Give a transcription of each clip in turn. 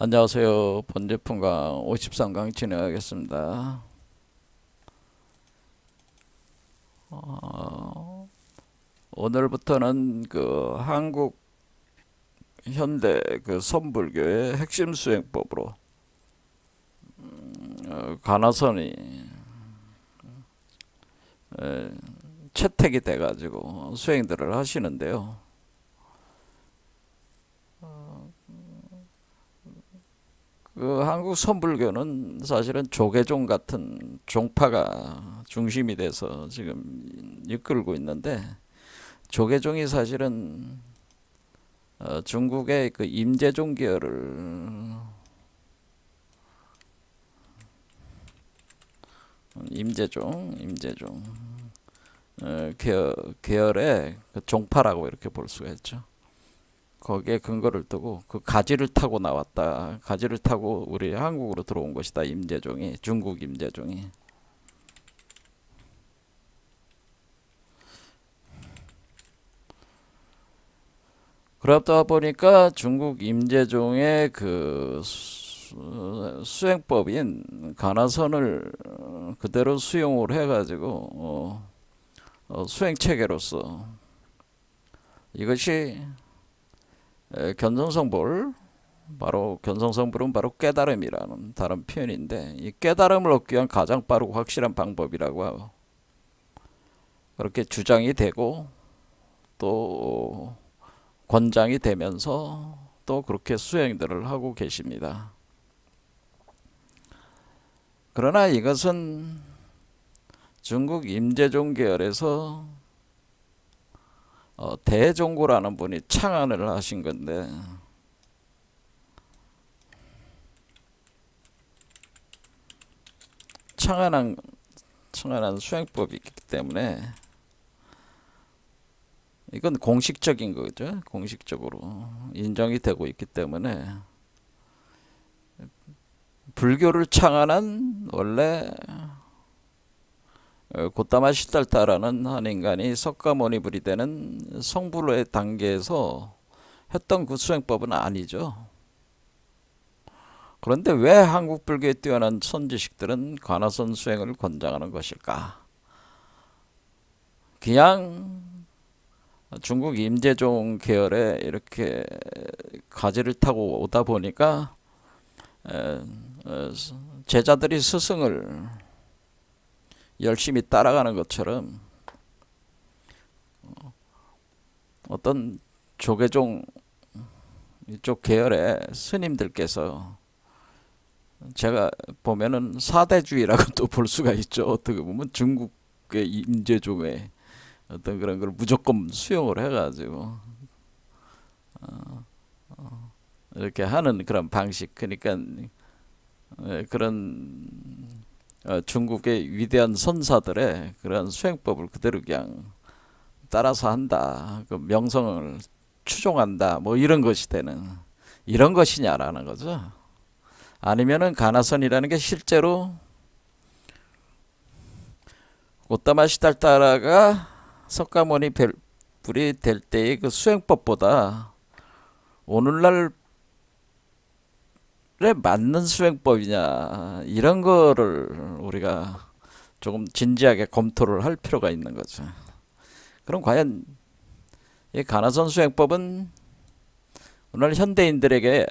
안녕하세요. 본제품강 53강 진행하겠습니다. 오늘부터는 그 한국 현대 그 선불교의 핵심 수행법으로 가나선이 에, 채택이 돼가지고 수행들을 하시는데요. 그 한국 선불교는 사실은 조계종 같은 종파가 중심이 돼서 지금 이끌고 있는데, 조계종이 사실은 중국의 그 임재종 계열을 임재종 계열의 그 종파라고 이렇게 볼 수가 있죠. 거기에 근거를 두고 그 가지를 타고 나왔다. 가지를 타고 우리 한국으로 들어온 것이다. 임재종이, 중국 임재종이. 그러다 보니까 중국 임재종의 그 수행법인 가나선을 그대로 수용을 해가지고 수행 체계로서 이것이 견성성불, 바로 견성성불은 바로 깨달음이라는 다른 표현인데, 이 깨달음을 얻기 위한 가장 빠르고 확실한 방법이라고 하고 그렇게 주장이 되고 또 권장이 되면서 또 그렇게 수행들을 하고 계십니다. 그러나 이것은 중국 임재종 계열에서 대종고라는 분이 창안을 하신 건데, 창안한 수행법이 있기 때문에 이건 공식적인 거죠. 공식적으로 인정이 되고 있기 때문에 불교를 창안한 원래 고타마 시달타라는 한 인간이 석가모니불이 되는 성불의 단계에서 했던 그 수행법은 아니죠. 그런데 왜 한국 불교에 뛰어난 선지식들은 관화선 수행을 권장하는 것일까? 그냥 중국 임재종 계열에 이렇게 가지를 타고 오다 보니까 제자들이 스승을 열심히 따라가는 것처럼 어떤 조계종 이쪽 계열의 스님들께서, 제가 보면은 사대주의라고 또 볼 수가 있죠. 어떻게 보면 중국의 임재종의 어떤 그런 걸 무조건 수용을 해가지고 이렇게 하는 그런 방식. 그러니까 그런 중국의 위대한 선사들의 그런 수행법을 그대로 그냥 따라서 한다. 그 명성을 추종한다. 뭐 이런 것이 되는, 이런 것이냐라는 거죠. 아니면은 가나선이라는 게 실제로 고타마 시달타라가 석가모니 불이 될 때의 그 수행법보다 오늘날에 맞는 수행법이냐, 이런 거를 우리가 조금 진지하게 검토를 할 필요가 있는 거죠. 그럼 과연 이 가나선 수행법은 오늘 현대인들에게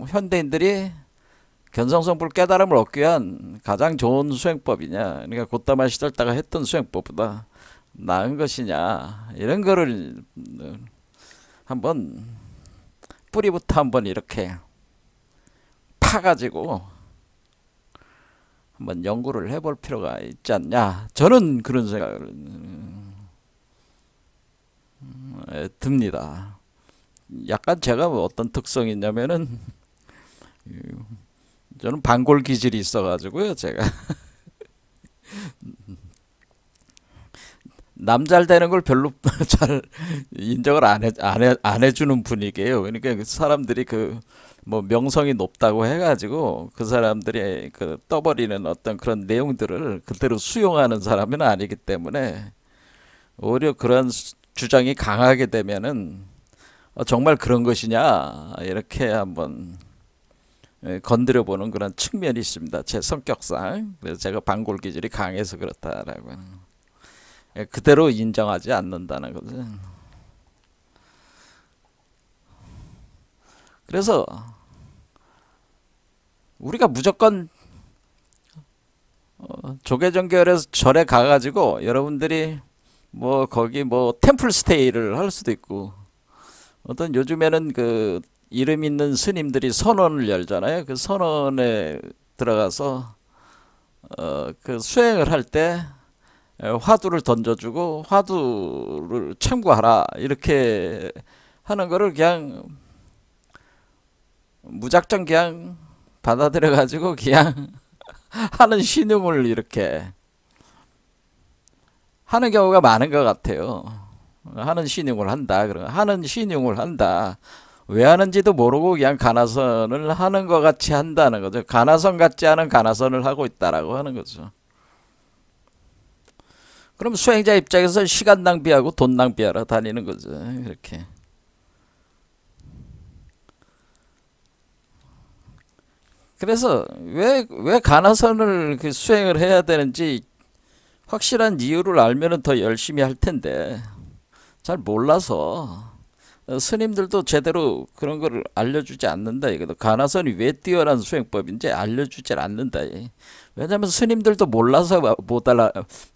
현대인들이 견성성불 깨달음을 얻기 위한 가장 좋은 수행법이냐, 그러니까 고타마 시달타가 했던 수행법보다 나은 것이냐, 이런 거를 한번 뿌리부터 한번 이렇게 파가지고 한번 연구를 해볼 필요가 있지 않냐, 저는 그런 생각을 듭니다. 약간 제가 뭐 어떤 특성이 있냐면은 저는 반골 기질이 있어가지고요. 제가 남 잘 되는 걸 별로 잘 인정을 안 해주는 분위기예요. 그러니까 그 사람들이 그 뭐 명성이 높다고 해가지고 그 사람들이 그 떠버리는 어떤 그런 내용들을 그대로 수용하는 사람은 아니기 때문에, 오히려 그런 주장이 강하게 되면은 정말 그런 것이냐 이렇게 한번 건드려 보는 그런 측면이 있습니다. 제 성격상. 그래서 제가 반골 기질이 강해서 그렇다라고 그대로 인정하지 않는다는 거죠. 그래서 우리가 무조건 조계종결에서 절에 가가지고 여러분들이 뭐 거기 뭐 템플 스테이를 할 수도 있고, 어떤 요즘에는 그 이름 있는 스님들이 선원을 열잖아요. 그 선원에 들어가서 그 수행을 할 때 화두를 던져주고 화두를 참고하라 이렇게 하는 거를 그냥 무작정 그냥 받아들여 가지고 그냥 하는 신용을 이렇게 하는 경우가 많은 것 같아요. 하는 신용을 한다. 그런 하는 신용을 한다. 왜 하는지도 모르고 그냥 가나선을 하는 것 같이 한다는 거죠. 가나선 같지 않은 가나선을 하고 있다라고 하는 거죠. 그럼 수행자 입장에서 시간 낭비하고 돈 낭비하러 다니는 거죠. 이렇게. 그래서 왜 가나선을 그 수행을 해야 되는지 확실한 이유를 알면은 더 열심히 할 텐데 잘 몰라서 스님들도 제대로 그런 거를 알려주지 않는다. 이거도 가나선이 왜 뛰어난 수행법인지 알려주질 않는다. 왜냐하면 스님들도 몰라서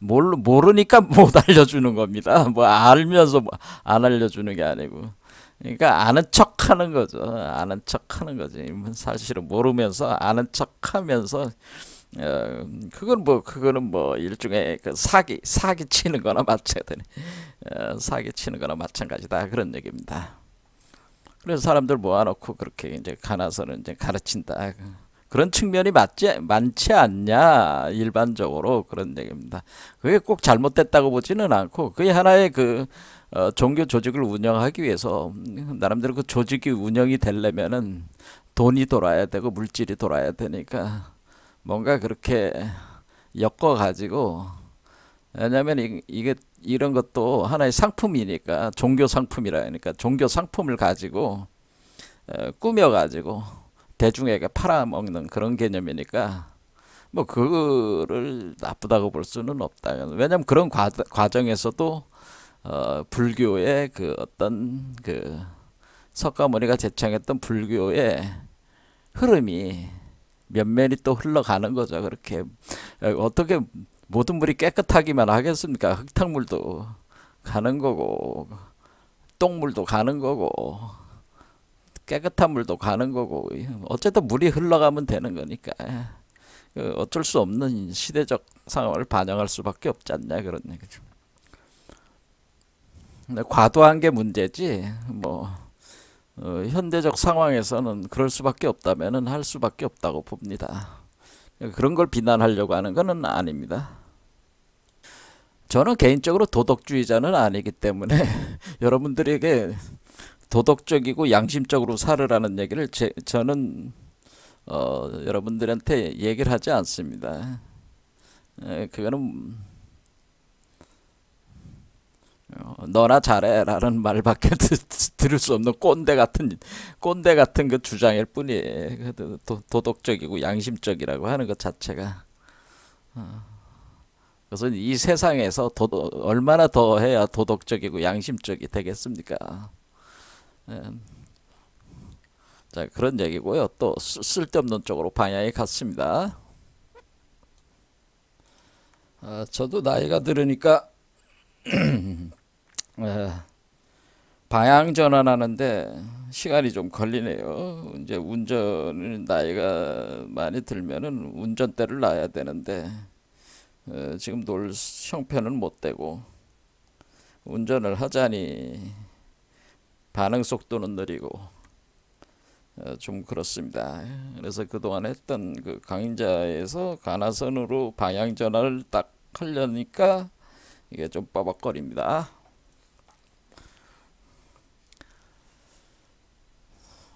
모르니까 못 알려주는 겁니다. 뭐 알면서 안 알려주는 게 아니고. 그러니까 아는 척 하는 거죠. 아는 척 하는 거지. 사실은 모르면서 아는 척 하면서 그거는 뭐 일종의 그 사기 치는 거나 마찬가지. 사기 치는 거나 마찬가지다. 그런 얘기입니다. 그래서 사람들 모아놓고 그렇게 이제 가나서는 이제 가르친다. 그런 측면이 많지 않냐, 일반적으로. 그런 얘기입니다. 그게 꼭 잘못됐다고 보지는 않고, 그게 하나의 그 종교 조직을 운영하기 위해서 나름대로 그 조직이 운영이 되려면은 돈이 돌아야 되고 물질이 돌아야 되니까 뭔가 그렇게 엮어 가지고, 왜냐면 이게 이런 것도 하나의 상품이니까, 종교 상품이라 하니까 종교 상품을 가지고 꾸며 가지고 대중에게 팔아먹는 그런 개념이니까 뭐 그거를 나쁘다고 볼 수는 없다. 왜냐면 그런 과정에서도 불교의 그 어떤 그 석가모니가 제창했던 불교의 흐름이 면면이 또 흘러가는 거죠. 그렇게 어떻게 모든 물이 깨끗하기만 하겠습니까? 흙탕물도 가는 거고 똥물도 가는 거고 깨끗한 물도 가는 거고, 어쨌든 물이 흘러가면 되는 거니까 어쩔 수 없는 시대적 상황을 반영할 수밖에 없지 않냐, 그런 얘기죠. 근데 과도한 게 문제지 뭐 현대적 상황에서는 그럴 수밖에 없다면은 할 수밖에 없다고 봅니다. 그런 걸 비난하려고 하는 것은 아닙니다. 저는 개인적으로 도덕주의자는 아니기 때문에 여러분들에게 도덕적이고 양심적으로 살으라는 얘기를 저는 여러분들한테 얘기를 하지 않습니다. 그거는 너나 잘해라는 말밖에 들을 수 없는 꼰대 같은 그 주장일 뿐이에요. 도덕적이고 양심적이라고 하는 것 자체가. 그래서 이 세상에서 얼마나 더 해야 도덕적이고 양심적이 되겠습니까? 자, 그런 얘기고요. 또 쓸데없는 쪽으로 방향이 갔습니다. 저도 나이가 들으니까 방향 전환하는데 시간이 좀 걸리네요. 이제 운전은 나이가 많이 들면은 운전대를 놔야 되는데 지금 놀 형편은 못 되고 운전을 하자니 반응 속도는 느리고 좀 그렇습니다. 그래서 그동안 했던 그 강인자에서 가나선으로 방향 전환을 딱 하려니까 이게 좀 빠박거립니다.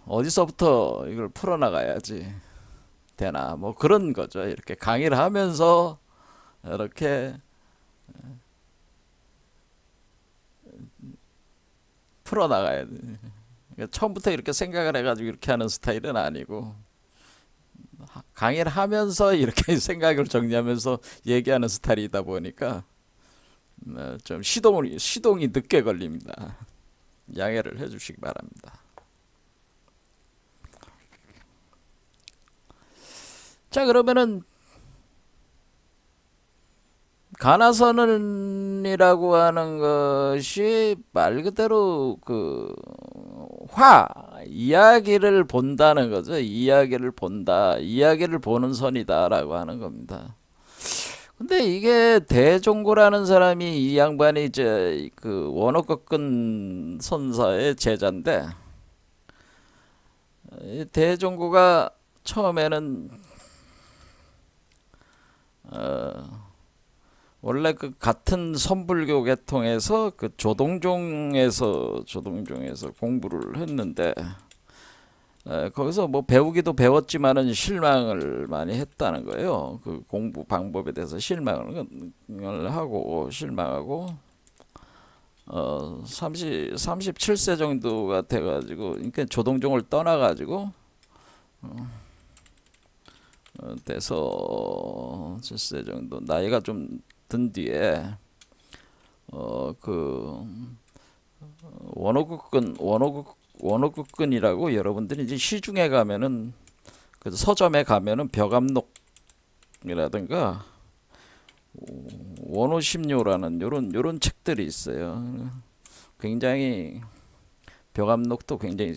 어디서부터 이걸 풀어나가야지 되나, 뭐 그런 거죠. 이렇게 강의를 하면서 이렇게 풀어나가야 돼. 처음부터 이렇게 생각을 해가지고 이렇게 하는 스타일은 아니고 강의를 하면서 이렇게 생각을 정리하면서 얘기하는 스타일이다 보니까 좀 시동이 늦게 걸립니다. 양해를 해주시기 바랍니다. 자, 그러면은 가나선언이라고 하는 것이 말 그대로 그 이야기를 본다는 거죠. 이야기를 본다, 이야기를 보는 선이다라고 하는 겁니다. 근데 이게 대종고라는 사람이 이 양반이 이제 그 원어꺾은 선사의 제자인데, 이 대종고가 처음에는 원래 그 같은 선불교 계통에서 그 조동종에서 공부를 했는데, 거기서 뭐 배우기도 배웠지만은 실망을 많이 했다는 거예요. 그 공부 방법에 대해서 실망하고 37세 정도가 돼가지고, 그러니까 조동종을 떠나가지고 돼서 7세 정도 나이가 좀 든 뒤에 그 원어국근이라고 여러분들이 이제 시중에 가면은 그 서점에 가면은 벽암록이라든가 원오심료라는 요런 책들이 있어요. 굉장히 벽암록도 굉장히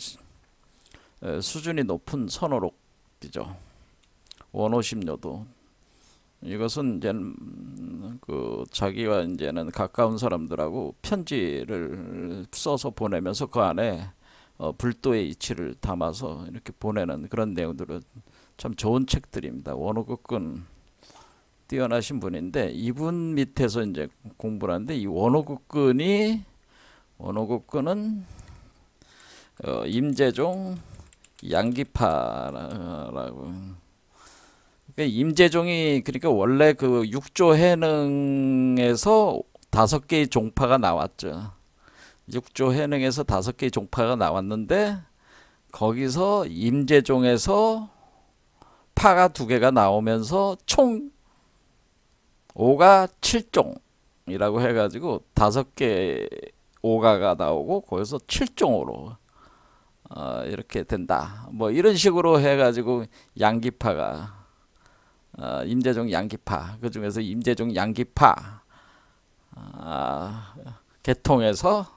수준이 높은 선어록이죠. 원오심료도 이것은 이제 그 자기와 이제는 가까운 사람들하고 편지를 써서 보내면서 그 안에 불도의 이치를 담아서 이렇게 보내는 그런 내용들은 참 좋은 책들입니다. 원어국근 뛰어나신 분인데 이분 밑에서 이제 공부를 하는데, 이 원어국근은 임재종 양기파라고. 임재종이 그러니까 원래 그 육조해능에서 5개의 종파가 나왔죠. 육조해능에서 5개의 종파가 나왔는데 거기서 임재종에서 파가 2개가 나오면서 총 5가 7종이라고 해가지고 5개 5가가 나오고 거기서 7종으로 이렇게 된다. 뭐 이런 식으로 해가지고 양기파가 임재종 양기파, 그 중에서 임재종 양기파 계통에서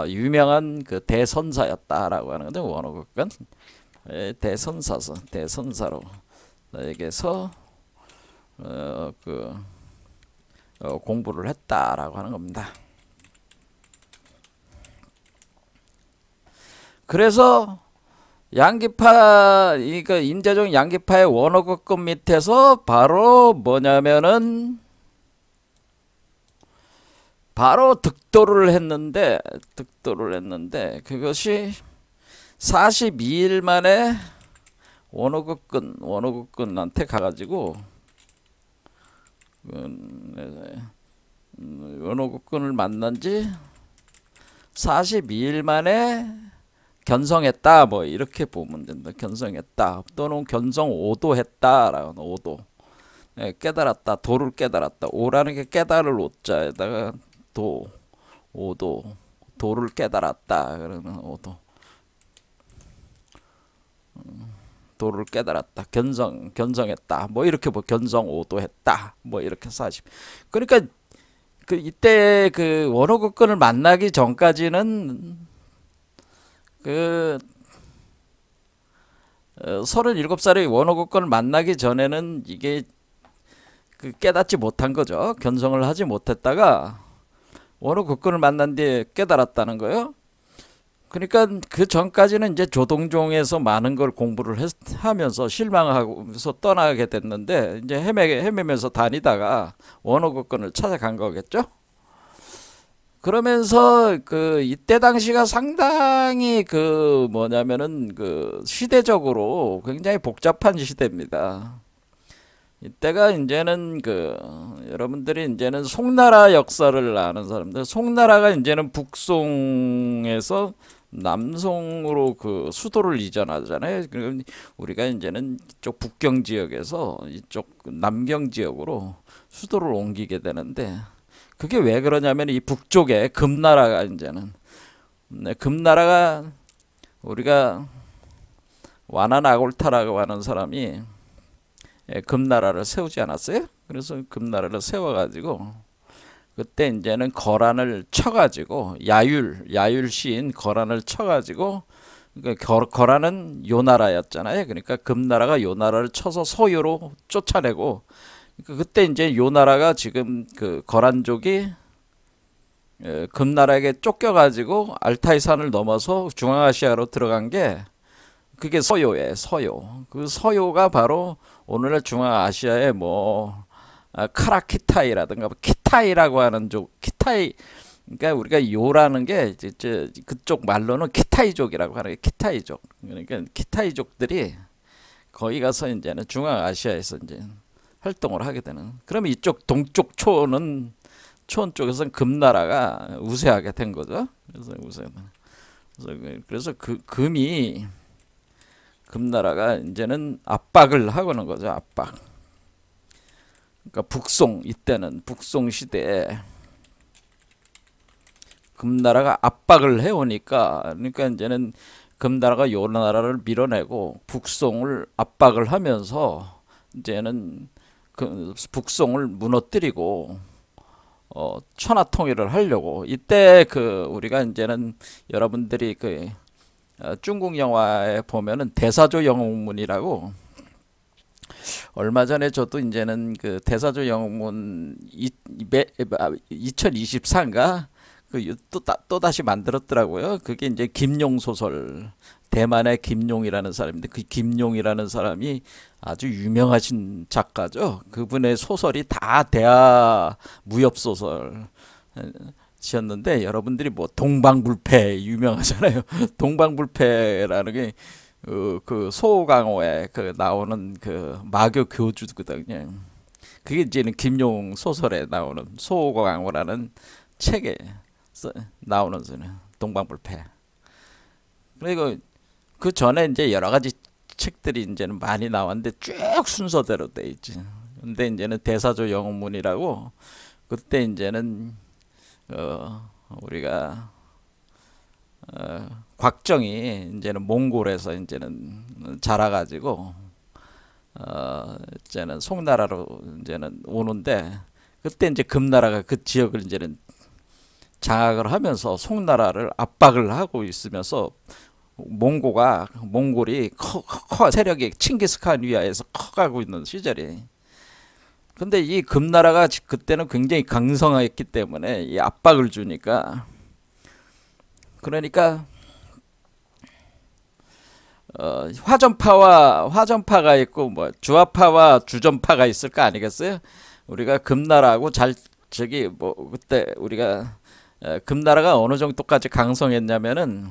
유명한 그 대선사였다라고 하는 건데, 원어국은 대선사로 나에게서 공부를 했다라고 하는 겁니다. 그래서 양기파, 그러니까 임재종 양기파의 원어국급 밑에서 바로 뭐냐면은 바로 득도를 했는데 그것이 42일 만에 원어국근한테 가가지고 원어국근을 만난 지 42일 만에 견성했다, 뭐 이렇게 보면 된다. 견성했다 또는 견성오도했다라는 오도, 깨달았다, 도를 깨달았다. 오라는 게 깨달을 오자에다가 오도, 도를 깨달았다 그러는 오도, 도를 깨달았다, 견성했다, 뭐 이렇게 뭐 견성오도했다, 뭐 이렇게 40. 그러니까 그 이때 그 원어국근을 만나기 전까지는 그 37살의 원어국근을 만나기 전에는 이게 그 깨닫지 못한 거죠. 견성을 하지 못했다가 원어국근을 만난 뒤에 깨달았다는 거예요. 그러니까 그 전까지는 이제 조동종에서 많은 걸 공부를 하면서 실망하면서 떠나게 됐는데, 이제 헤매면서 다니다가 원어국근을 찾아간 거겠죠. 그러면서 그 이때 당시가 상당히 그 뭐냐면은 그 시대적으로 굉장히 복잡한 시대입니다. 이때가 이제는 그 여러분들이 이제는 송나라 역사를 아는 사람들, 송나라가 이제는 북송에서 남송으로 그 수도를 이전하잖아요. 그럼 우리가 이제는 이쪽 북경 지역에서 이쪽 남경 지역으로 수도를 옮기게 되는데, 그게 왜 그러냐면 이 북쪽에 금나라가 이제는, 금나라가 우리가 와나나골타라고 하는 사람이 금나라를 세우지 않았어요? 그래서 금나라를 세워가지고 그때 이제는 거란을 쳐가지고 야율 시인 거란을 쳐가지고, 그러니까 거란은 요나라였잖아요. 그러니까 금나라가 요나라를 쳐서 서유로 쫓아내고, 그러니까 그때 이제 요나라가 지금 그 거란족이 금나라에게 쫓겨가지고 알타이산을 넘어서 중앙아시아로 들어간 게, 그게 서요예요. 서요. 그 서요가 바로 오늘날 중앙아시아의 뭐 카라키타이라든가 뭐 키타이라고 하는 족, 키타이, 그러니까 우리가 요라는 게 이제 그쪽 말로는 키타이족이라고 하는 게 키타이족. 그러니까 키타이족들이 거기 가서 이제는 중앙아시아에서 이제 활동을 하게 되는. 그러면 이쪽 동쪽 초원 쪽에서는 금나라가 우세하게 된 거죠. 그래서 그 금이, 금나라가 이제는 압박을 하고는 거죠. 압박. 그러니까 북송, 이때는 북송 시대에 금나라가 압박을 해오니까, 그러니까 이제는 금나라가 요나라를 밀어내고 북송을 압박을 하면서 이제는 그 북송을 무너뜨리고 천하통일을 하려고. 이때 그 우리가 이제는 여러분들이 그 중국 영화에 보면은 대사조 영웅문이라고, 얼마 전에 저도 이제는 그 대사조 영웅문 2024인가 그 또 다시 만들었더라고요. 그게 이제 김용 소설, 대만의 김용이라는 사람인데, 그 김용이라는 사람이 아주 유명하신 작가죠. 그분의 소설이 다 대하 무협 소설 지었는데, 여러분들이 뭐 동방불패 유명하잖아요. 동방불패라는 게 그 소강호에 그 나오는 그 마교 교주거든요. 그게 이제는 김용 소설에 나오는 소강호라는 책에 나오는 동방불패. 그리고 그 전에 이제 여러 가지 책들이 이제는 많이 나왔는데 쭉 순서대로 돼 있지. 근데 이제는 대사조 영웅문이라고, 그때 이제는 우리가 곽정이 이제는 몽골에서 이제는 자라가지고 이제는 송나라로 이제는 오는데, 그때 이제 금나라가 그 지역을 이제는 장악을 하면서 송나라를 압박을 하고 있으면서 몽골이 세력이 칭기스칸 위하에서 커가고 있는 시절이. 근데 이 금나라가 그때는 굉장히 강성했기 때문에 이 압박을 주니까, 그러니까 화전파가 있고 뭐 주화파와 주전파가 있을 거 아니겠어요? 우리가 금나라하고 저기 뭐 그때 우리가 금나라가 어느 정도까지 강성했냐면은,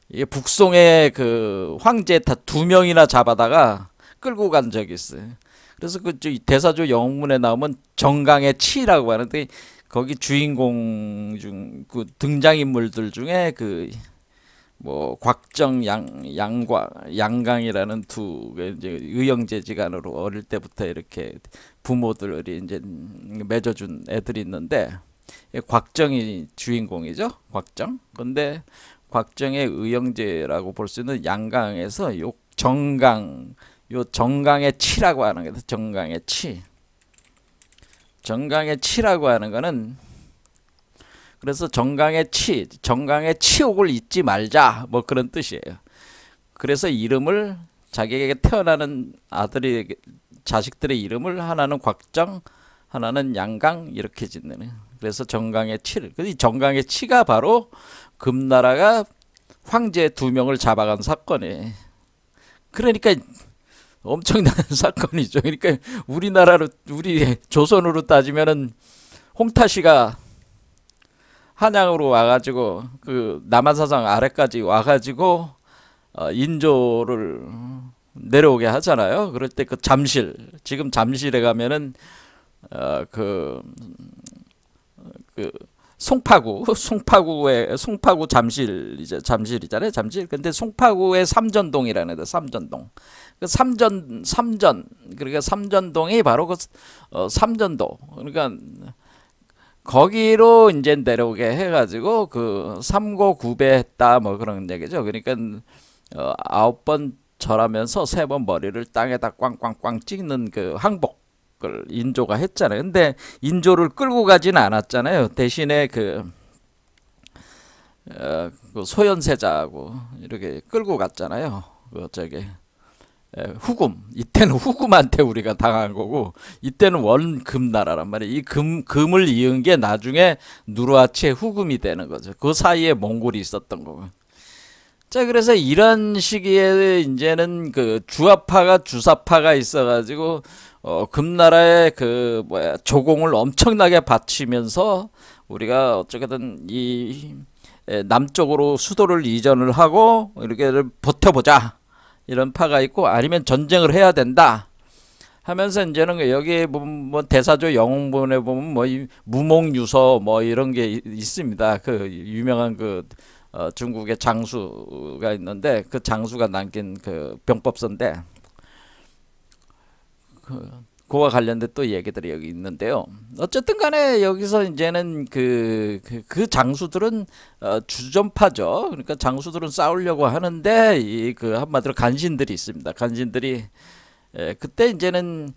이게 북송의 그 황제 다 2명이나 잡아다가 끌고 간 적이 있어요. 그래서 그 대사조 영웅문에 나오면 정강의 치라고 하는데, 거기 주인공 중 그 등장인물들 중에 그 뭐 곽정, 양강이라는 두 이제 의형제지간으로 어릴 때부터 이렇게 부모들이 이제 맺어준 애들이 있는데, 곽정이 주인공이죠. 곽정. 근데 곽정의 의형제라고 볼 수 있는 양강에서 요 정강의 치라고 하는 거예요. 정강의 치라고 하는 거는, 그래서 정강의 치욕을 잊지 말자, 뭐 그런 뜻이에요. 그래서 이름을 자기에게 태어나는 자식들의 이름을 하나는 곽정, 하나는 양강 이렇게 짓는. 그래서 정강의 치를. 이 정강의 치가 바로 금나라가 황제 2명을 잡아간 사건이. 그러니까 엄청난 사건이죠. 그러니까 우리 조선으로 따지면은 홍타시가 한양으로 와가지고 그 남한사상 아래까지 와가지고 인조를 내려오게 하잖아요. 그럴 때 그 지금 잠실에 가면은 그 송파구 잠실이잖아요. 잠실. 근데 송파구의 삼전동이라는 데 삼전동. 그 삼전 그러니까 삼전동이 바로 그 삼전도. 그러니까 거기로 이제 내려오게 해가지고 그 삼고구배했다 뭐 그런 얘기죠. 그러니까 9번 절하면서 3번 머리를 땅에다 꽝꽝꽝 찍는 그 항복을 인조가 했잖아요. 근데 인조를 끌고 가지는 않았잖아요. 대신에 그 소현세자하고 이렇게 끌고 갔잖아요. 그 저기 후금, 이때는 후금한테 우리가 당한 거고, 이때는 원금나라란 말이에요. 이 금을 이은 게 나중에 누르하치의 후금이 되는 거죠. 그 사이에 몽골이 있었던 거고. 자, 그래서 이런 시기에 이제는 그 주화파가 주사파가 있어가지고 금나라의 그 조공을 엄청나게 바치면서 우리가 어쩌거든 이 남쪽으로 수도를 이전을 하고 이렇게 버텨보자. 이런 파가 있고, 아니면 전쟁을 해야 된다 하면서 이제는 여기 뭐 대사조 영웅본에 보면 뭐 무몽유서 뭐 이런 게 있습니다. 그 유명한 그 중국의 장수가 있는데, 그 장수가 남긴 그 병법서인데 그와 관련된 또 얘기들이 여기 있는데요. 어쨌든 간에 여기서 이제는 그 장수들은 주전파죠. 그러니까 장수들은 싸우려고 하는데 이 그 한마디로 간신들이 있습니다. 간신들이 그때 이제는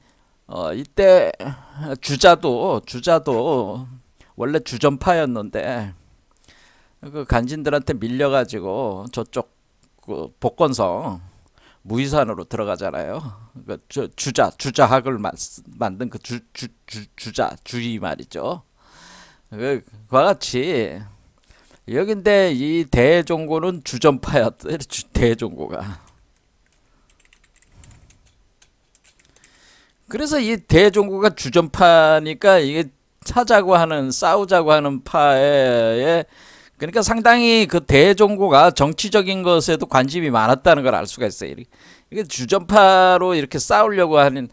이때 주자도 원래 주전파였는데 그 간신들한테 밀려가지고 저쪽 그 복건성 무이산으로 들어가잖아요. 그 주자학을 만든 그 주의 말이죠. 그와 같이 여긴데 이 대종고는 주전파였대. 대종고가. 그래서 이 대종고가 주전파니까 이게 싸우자고 하는 파에 그러니까 상당히 그 대종고가 정치적인 것에도 관심이 많았다는 걸 알 수가 있어요. 이게 주전파로 이렇게 싸우는데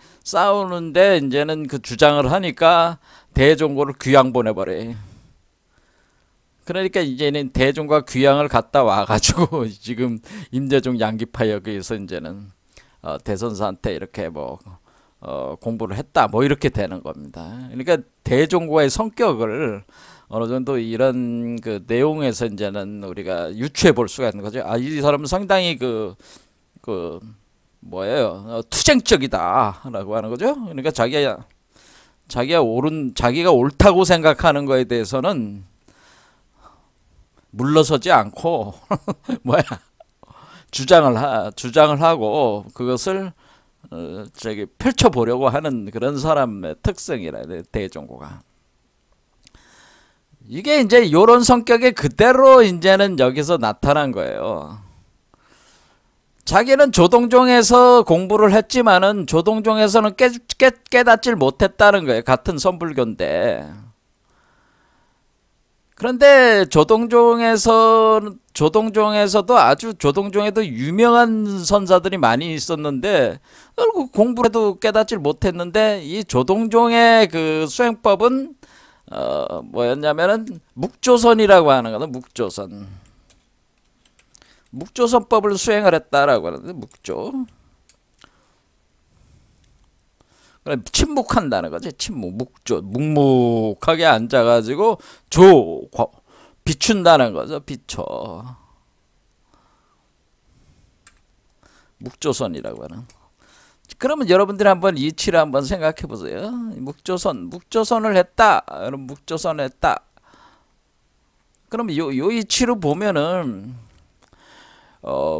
이제는 그 주장을 하니까 대종고를 귀양 보내버려요. 그러니까 이제는 대종고가 귀양을 갔다 와가지고 지금 임대종 양기파 여기에서 이제는 대선사한테 이렇게 뭐 공부를 했다 뭐 이렇게 되는 겁니다. 그러니까 대종고의 성격을 어느 정도 이런 그 내용에서 이제는 우리가 유추해 볼 수가 있는 거죠. 아, 이 사람은 상당히 투쟁적이다라고 하는 거죠. 그러니까 자기가 옳다고 생각하는 거에 대해서는 물러서지 않고 주장을 하고 그것을 펼쳐 보려고 하는 그런 사람의 특성이라 대종고가. 이게 이제 요런 성격이 그대로 이제는 여기서 나타난 거예요. 자기는 조동종에서 공부를 했지만은 조동종에서는 깨닫질 못했다는 거예요. 같은 선불교인데. 그런데 조동종에서도 아주 조동종에도 유명한 선사들이 많이 있었는데 공부를 해도 깨닫질 못했는데 이 조동종의 그 수행법은 뭐였냐면은 묵조선이라고 하는 거는 묵조선법을 수행을 했다라고 하는데 침묵한다는 거지. 묵묵하게 앉아가지고 비춘다는 거죠. 묵조선이라고 하는. 그러면 여러분들이 한번 이치를 한번 생각해 보세요. 묵조선을 했다. 그럼 묵조선을 했다. 그러면 요 이치로 보면은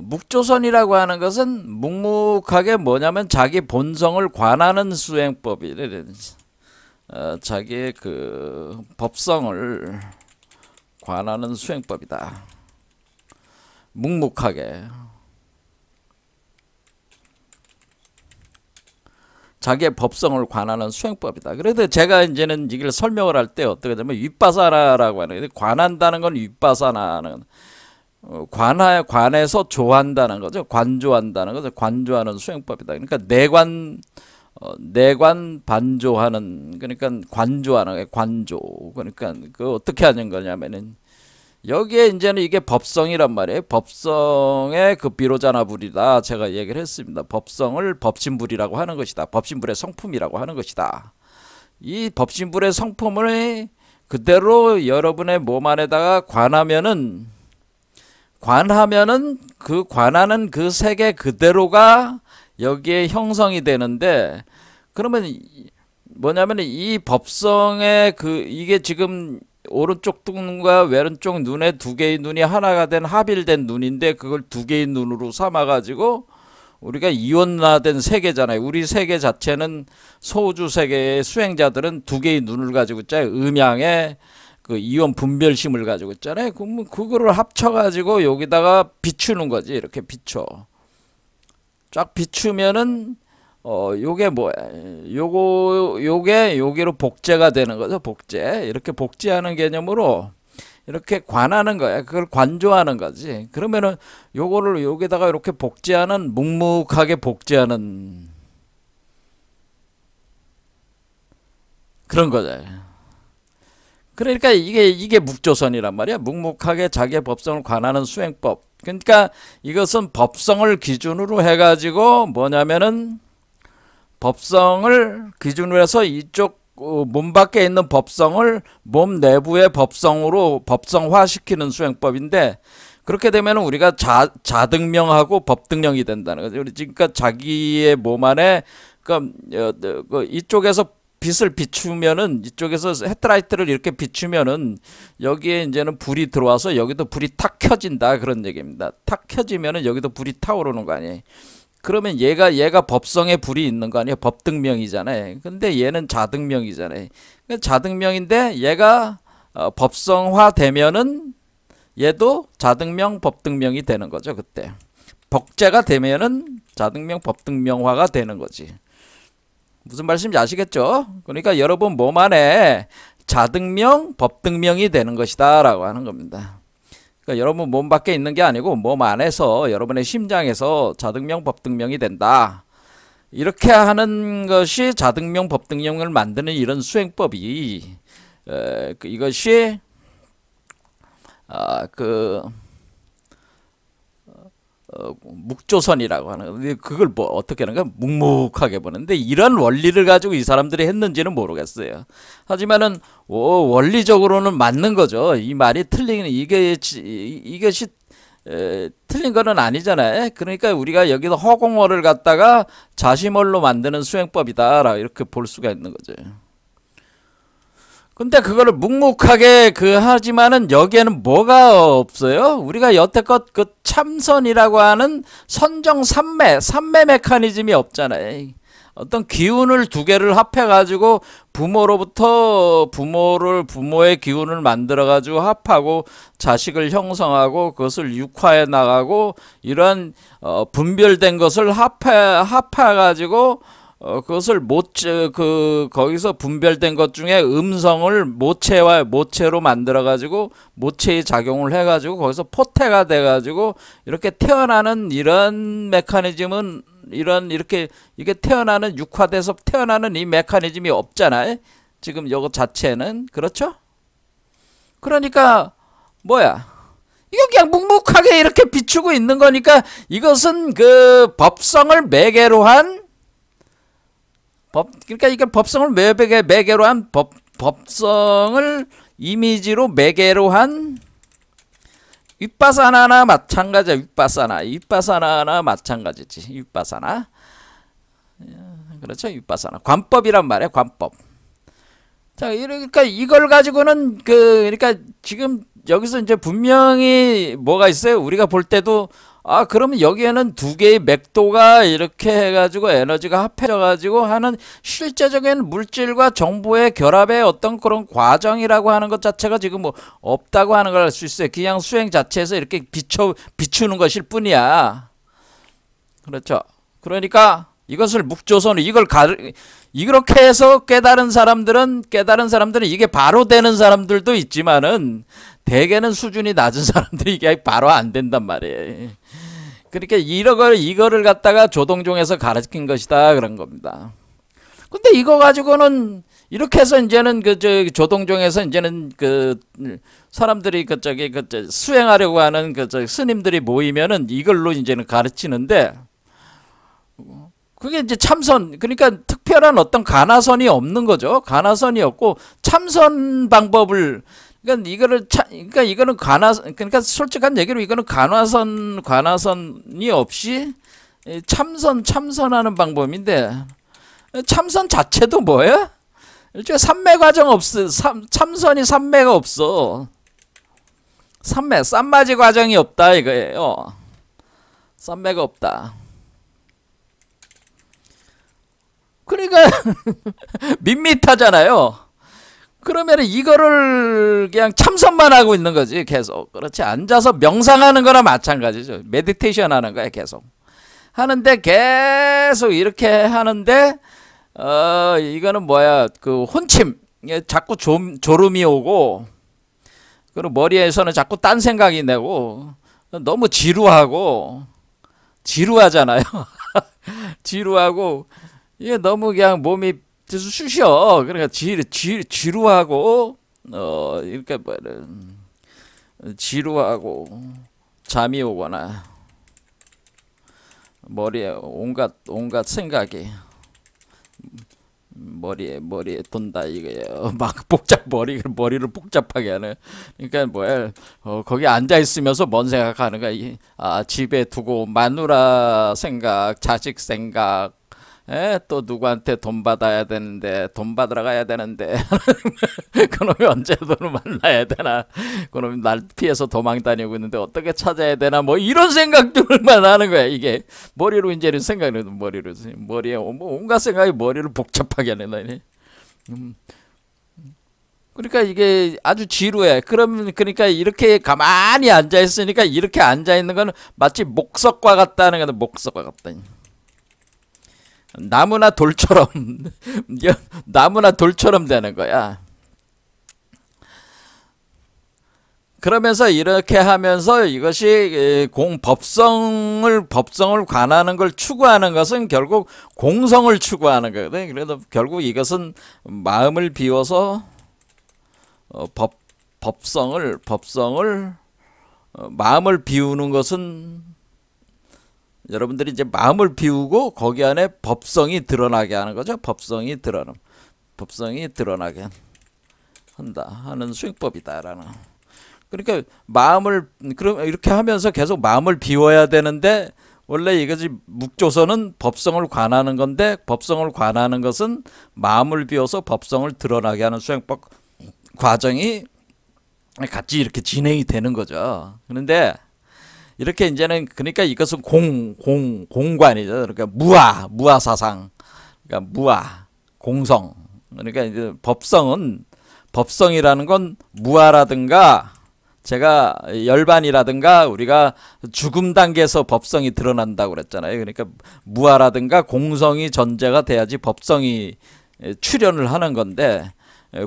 묵조선이라고 하는 것은 묵묵하게 뭐냐면 자기 본성을 관하는 수행법이래. 자기의 그 법성을 관하는 수행법이다. 묵묵하게. 자기의 법성을 관하는 수행법이다. 그래도 제가 이제는 이걸 설명을 할 때 어떻게 되면 윗바사나라고 하는, 관한다는 건 윗바사나는 관해서 조한다는 거죠. 관조한다는 거죠. 관조하는 수행법이다. 그러니까 내관 내관 반조하는, 그러니까 관조하는 거예요. 관조. 그러니까 그 어떻게 하는 거냐면은 여기에 이제는 이게 법성이란 말이에요. 법성의 그 비로자나불이다. 제가 얘기를 했습니다. 법성을 법신불이라고 하는 것이다. 법신불의 성품이라고 하는 것이다. 이 법신불의 성품을 그대로 여러분의 몸 안에다가 관하면은 그 관하는 그 세계 그대로가 여기에 형성이 되는데, 그러면 뭐냐면 이 법성의 이게 지금 오른쪽 눈과 왼쪽 눈의 두 개의 눈이 하나가 된 합일된 눈인데, 그걸 두 개의 눈으로 삼아가지고 우리가 이원화된 세계잖아요. 우리 세계 자체는 소우주 세계의 수행자들은 두 개의 눈을 가지고 있잖아요. 음양의 그 이원 분별심을 가지고 있잖아요. 그러면 그거를 합쳐가지고 여기다가 비추는 거지. 이렇게 비춰. 쫙 비추면은 요게 뭐야? 요게 여기로 복제가 되는 거죠. 복제. 이렇게 복제하는 개념으로 이렇게 관하는 거야. 그걸 관조하는 거지. 그러면은 요거를 여기다가 이렇게 복제하는, 묵묵하게 복제하는 그런 거죠. 그러니까 이게 묵조선이란 말이야. 묵묵하게 자기의 법성을 관하는 수행법. 그러니까 이것은 법성을 기준으로 해가지고 뭐냐면은 법성을 기준으로 해서 이쪽 몸 밖에 있는 법성을 몸 내부의 법성으로 법성화시키는 수행법인데, 그렇게 되면 우리가 자등명하고 법등령이 된다는 거죠. 그러니까 자기의 몸 안에 이쪽에서 빛을 비추면은, 이쪽에서 헤드라이트를 이렇게 비추면은 여기에 이제는 불이 들어와서 여기도 불이 탁 켜진다, 그런 얘기입니다. 탁 켜지면은 여기도 불이 타오르는 거 아니에요. 그러면 얘가 법성에 불이 있는 거 아니에요. 법등명이잖아요. 근데 얘는 자등명이잖아요. 자등명인데 얘가 법성화 되면은 얘도 자등명 법등명이 되는 거죠. 그때 복제가 되면은 자등명 법등명화가 되는 거지. 무슨 말씀인지 아시겠죠? 그러니까 여러분 몸 안에 자등명 법등명이 되는 것이다 라고 하는 겁니다. 그러니까 여러분 몸 밖에 있는 게 아니고 몸 안에서, 여러분의 심장에서 자등명 법등명이 된다. 이렇게 하는 것이 자등명 법등명을 만드는 이런 수행법이 이것이 묵조선이라고 하는 건데, 그걸 뭐 어떻게 하는가? 묵묵하게 보는데, 이런 원리를 가지고 이 사람들이 했는지는 모르겠어요. 하지만은 원리적으로는 맞는 거죠. 이 말이 틀린, 이것이 틀린 거는 아니잖아요. 그러니까 우리가 여기서 허공어를 갖다가 자시몰로 만드는 수행법이다 이렇게 볼 수가 있는 거죠. 근데 그거를 묵묵하게 하지만은 여기에는 뭐가 없어요? 우리가 여태껏 그 참선이라고 하는 선정 삼매 메커니즘이 없잖아요. 어떤 기운을 두 개를 합해가지고 부모의 기운을 만들어가지고 합하고 자식을 형성하고 그것을 육화해 나가고, 이런 분별된 것을 합해가지고 그것을 거기서 분별된 것 중에 음성을 모체로 만들어가지고 모체의 작용을 해가지고 거기서 포태가 돼가지고 이렇게 태어나는 이런 메커니즘은, 이렇게 이게 태어나는, 육화돼서 태어나는 이 메커니즘이 없잖아요. 지금 요거 자체는. 그렇죠? 그러니까 뭐야? 이거 그냥 묵묵하게 이렇게 비추고 있는 거니까, 이것은 그 법성을 매개로 한 그러니까 이게 법성을 매개로 한 법성을 이미지로 매개로 한 윗바사나나 마찬가지야. 윗바사나나 마찬가지지. 윗바사나. 그렇죠? 윗바사나. 관법이란 말이야. 관법. 자, 그러니까 이걸 가지고는 그러니까 지금 여기서 이제 분명히 뭐가 있어요? 우리가 볼 때도 그러면 여기에는 두 개의 맥도가 이렇게 해가지고 에너지가 합해져가지고 하는 실제적인 물질과 정보의 결합의 어떤 그런 과정이라고 하는 것 자체가 지금 뭐 없다고 하는 걸 알 수 있어요. 그냥 수행 자체에서 이렇게 비추는 것일 뿐이야. 그렇죠. 그러니까 이것을 묵조선, 이렇게 해서 깨달은 사람들은 이게 바로 되는 사람들도 있지만은, 대개는 수준이 낮은 사람들이 이게 바로 안 된단 말이에요. 그러니까 이거를 갖다가 조동종에서 가르친 것이다 그런 겁니다. 근데 이거 가지고는 이렇게 해서 이제는 조동종에서 이제는 사람들이 수행하려고 하는 스님들이 모이면은 이걸로 이제는 가르치는데, 그게 이제 참선, 그러니까 특별한 어떤 가나선이 없는 거죠. 가나선이 없고 참선 방법을, 그러니까 이거는 그러니까 솔직한 얘기로 이거는 가나선이 없이 참선하는 방법인데, 참선 자체도 뭐야? 일종의 삼매 과정 없어. 참선이 삼매가 없어. 쌈맞이 과정이 없다 이거예요. 쌈매가 없다. 그러니까 밋밋하잖아요. 그러면 이거를 그냥 참선만 하고 있는 거지 계속. 그렇지, 앉아서 명상하는 거나 마찬가지죠. 메디테이션 하는 거야 계속. 하는데 계속 이렇게 하는데 이거는 뭐야, 혼침, 자꾸 졸음이 오고, 그리고 머리에서는 자꾸 딴 생각이 나고, 너무 지루하잖아요. 지루하고, 이게 너무 그냥 몸이 쑤셔. 그러니까 지루하고, 이렇게 지루하고, 잠이 오거나, 머리에 온갖 생각이 머리에 돈다 이거예요. 막 머리를 복잡하게 하는. 그러니까 뭐야, 거기 앉아 있으면서 뭔 생각하는 거야. 집에 두고 마누라 생각, 자식 생각, 또 누구한테 돈 받아야 되는데, 돈 받으러 가야 되는데, 그놈이 언제 돈을 만나야 되나, 그놈이 날 피해서 도망 다니고 있는데 어떻게 찾아야 되나, 뭐 이런 생각들만 하는 거야. 이게 머리로 이제는 생각을, 머리에 온갖 생각이 머리를 복잡하게 하네. 그러니까 이게 아주 지루해. 그러니까 이렇게 가만히 앉아 있으니까, 이렇게 앉아 있는 거는 마치 목석과 같다는 거는, 목석과 같다. 나무나 돌처럼 되는 거야. 그러면서 이렇게 하면서 이것이 법성을 관하는 걸 추구하는 것은 결국 공성을 추구하는 거거든. 그래서 결국 이것은 마음을 비워서 마음을 비우는 것은, 여러분들이 이제 마음을 비우고 거기 안에 법성이 드러나게 하는 거죠. 법성이 드러나게 한다 하는 수행법이다라는. 그러니까 그럼 이렇게 하면서 계속 마음을 비워야 되는데, 원래 이것이 묵조선은 법성을 관하는 건데, 법성을 관하는 것은 마음을 비워서 법성을 드러나게 하는 수행법 과정이 같이 이렇게 진행이 되는 거죠. 그런데 이렇게 이제는, 그러니까 이것은 공관이죠. 그러니까 무아 사상, 그러니까 공성. 그러니까 이제 법성이라는 건 무아라든가, 제가 열반이라든가, 우리가 죽음 단계에서 법성이 드러난다고 그랬잖아요. 그러니까 무아라든가 공성이 전제가 돼야지 법성이 출현을 하는 건데,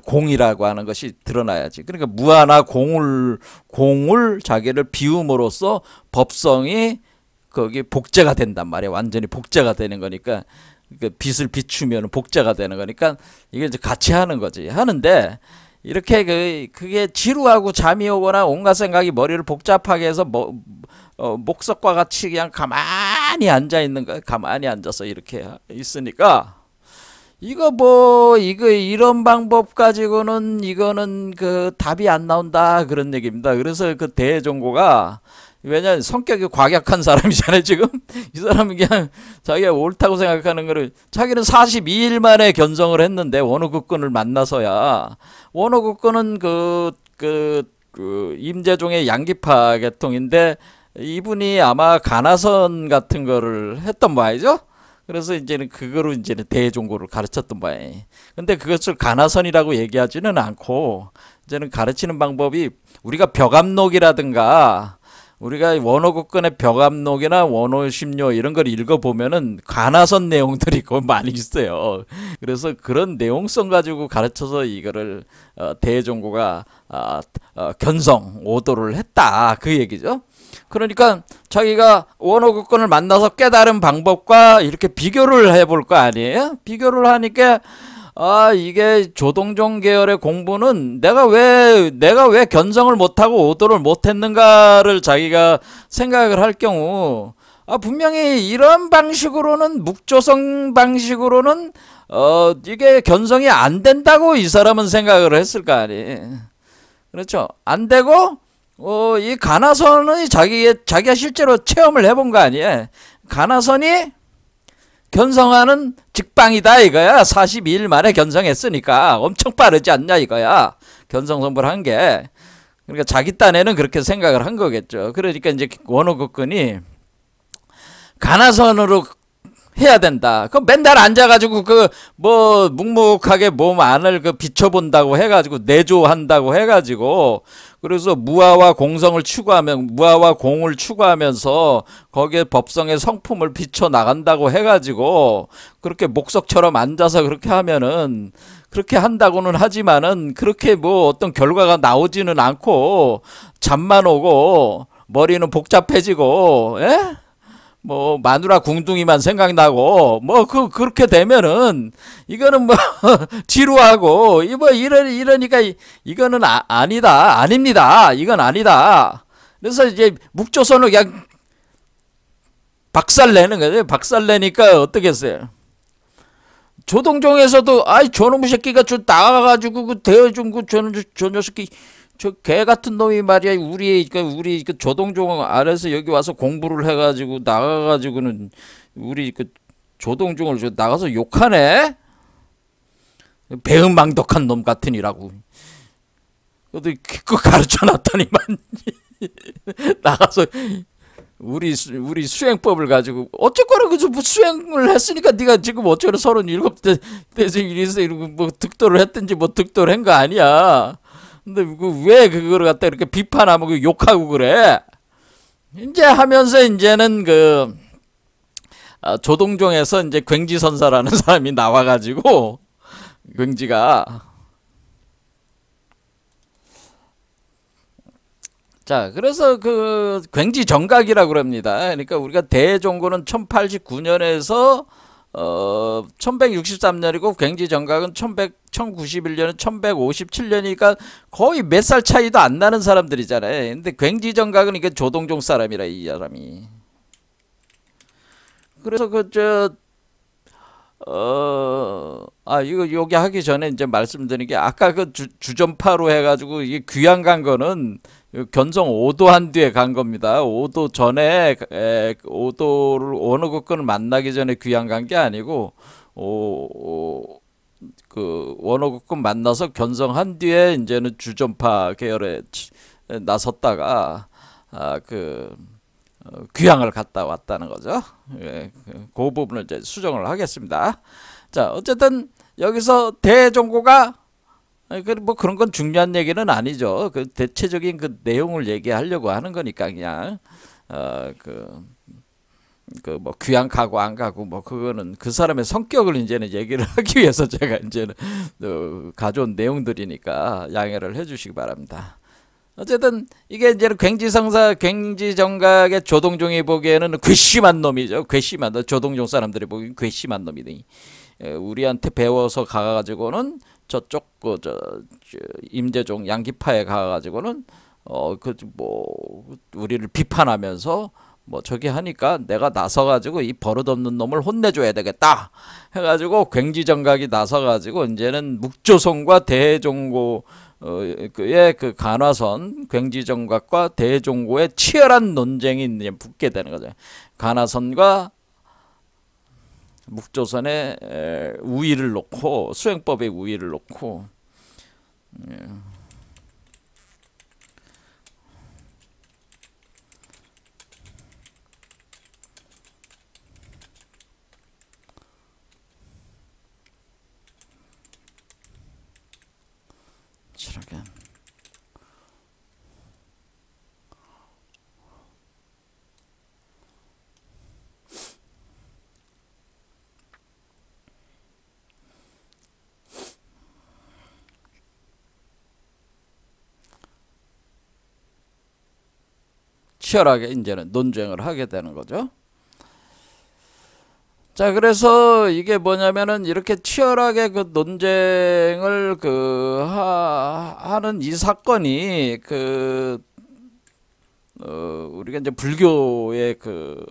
공이라고 하는 것이 드러나야지. 그러니까 무아나 공을 자기를 비움으로써 법성이 거기 복제가 된단 말이야. 완전히 복제가 되는 거니까, 빛을 비추면 복제가 되는 거니까 이게 이제 같이 하는 거지. 하는데 이렇게 그게 지루하고 잠이 오거나 온갖 생각이 머리를 복잡하게 해서 목석과 같이 그냥 가만히 앉아 있는 거야. 가만히 앉아서 이렇게 있으니까, 이거 이런 방법 가지고는 이거는 답이 안 나온다, 그런 얘기입니다. 그래서 대종고가, 왜냐면 성격이 과격한 사람이잖아요 지금. 이 사람은 그냥 자기가 옳다고 생각하는 거를, 자기는 42일 만에 견성을 했는데, 원호국군을 만나서야. 원호국군은 임재종의 양기파 계통인데, 이분이 아마 가나선 같은 거를 했던 모양이죠. 그래서 이제는 그거로 이제는 대종고를 가르쳤던 바에. 근데 그것을 가나선이라고 얘기하지는 않고, 이제는 가르치는 방법이, 우리가 벽암록이라든가, 우리가 원호국근의 벽암록이나 원호심료 이런 걸 읽어보면은 가나선 내용들이 많이 있어요. 그래서 그런 내용성 가지고 가르쳐서 이거를 대종고가 견성 오도를 했다, 그 얘기죠. 그러니까 자기가 원어국권을 만나서 깨달은 방법과 이렇게 비교를 해볼 거 아니에요? 비교를 하니까 아, 이게 조동종 계열의 공부는 내가 왜 견성을 못하고 오도를 못했는가를 자기가 생각을 할 경우, 아, 분명히 이런 방식으로는, 묵조성 방식으로는, 이게 견성이 안 된다고 이 사람은 생각을 했을 거 아니에요. 그렇죠? 안 되고, 이 가나선은 자기가 실제로 체험을 해본 거 아니에요. 가나선이 견성하는 직방이다 이거야. 42일 만에 견성했으니까 엄청 빠르지 않냐 이거야. 견성 성불 한 게. 그러니까 자기 딴에는 그렇게 생각을 한 거겠죠. 그러니까 이제 원어국군이 가나선으로 해야 된다. 그 맨날 앉아가지고 그 뭐 묵묵하게 몸 안을 그 비춰본다고 해가지고 내조한다고 해가지고 그래서 무아와 공성을 추구하면 무아와 공을 추구하면서 거기에 법성의 성품을 비춰 나간다고 해가지고 그렇게 목석처럼 앉아서 그렇게 하면은 그렇게 한다고는 하지만은 그렇게 뭐 어떤 결과가 나오지는 않고 잠만 오고 머리는 복잡해지고 예? 뭐 마누라 궁둥이만 생각나고 뭐 그렇게 되면은 이거는 뭐 지루하고 뭐 이러니까 이거는 아닙니다. 이건 아니다. 그래서 이제 묵조선을 그냥 박살내는 거죠. 박살내니까 어떻겠어요? 조동종에서도 아이 저놈의 새끼가 저 나가가지고 그 대여준 저 녀석이 저 개 같은 놈이 말이야 우리 그 조동종 아래서 여기 와서 공부를 해가지고 나가가지고는 우리 그 조동종을 저 나가서 욕하네. 배은망덕한 놈 같으니라고. 그것도 그 가르쳐놨더니만 나가서 우리 수행법을 가지고 어쨌거나 그 수행을 했으니까 네가 지금 어쩌나 37대 돼서 이러고 뭐 득도를 했든지 뭐 득도를 한 거 아니야. 근데 왜 그거를 갖다 이렇게 비판하고 욕하고 그래? 이제 하면서 이제는 그 조동종에서 이제 굉지선사라는 사람이 나와가지고 굉지가 자 그래서 그 굉지정각이라고 그럽니다. 그러니까 우리가 대종고는 1089년에서 1163년이고 굉지정각은 1091년은 1157년이니까 거의 몇 살 차이도 안 나는 사람들이잖아요. 근데 굉지정각은 이게 조동종 사람이라 이 사람이. 그래서 이거 여기 하기 전에 이제 말씀드린 게 아까 그 주전파로 해가지고 이게 귀양 간 거는 견성 5도 한 뒤에 간 겁니다. 5도 전에 5도를 어느 국권을 만나기 전에 귀양 간 게 아니고 그 원어국권 만나서 견성한 뒤에 이제는 주전파 계열에 나섰다가 귀향을 갔다 왔다는 거죠. 예, 그 부분을 이제 수정을 하겠습니다. 자, 어쨌든 여기서 대종고가 뭐 그런 건 중요한 얘기는 아니죠. 그 대체적인 그 내용을 얘기하려고 하는 거니까 그냥 뭐 귀향 가고 안 가고 뭐 그거는 그 사람의 성격을 이제는 얘기를 하기 위해서 제가 이제는 가져온 내용들이니까 양해를 해주시기 바랍니다. 어쨌든 이게 이제는 굉지정각의 조동종이 보기에는 괘씸한 놈이죠. 괘씸한 놈. 조동종 사람들이 보기엔 괘씸한 놈이니 우리한테 배워서 가가지고는 저쪽 임재종 양기파에 가가지고는 우리를 비판하면서 뭐 저기 하니까 내가 나서가지고 이 버릇없는 놈을 혼내줘야 되겠다 해가지고 굉지정각이 나서가지고 이제는 묵조선과 대종고 의 그 간화선 굉지정각과 대종고의 치열한 논쟁이 이제 붙게 되는 거죠. 간화선과 묵조선의 우위를 놓고 수행법의 우위를 놓고 저렇게 치열하게 이제는 논쟁을 하게 되는 거죠. 자, 그래서 이게 뭐냐면은 이렇게 치열하게 그 논쟁을 하는 이 사건이 우리가 이제 불교의 그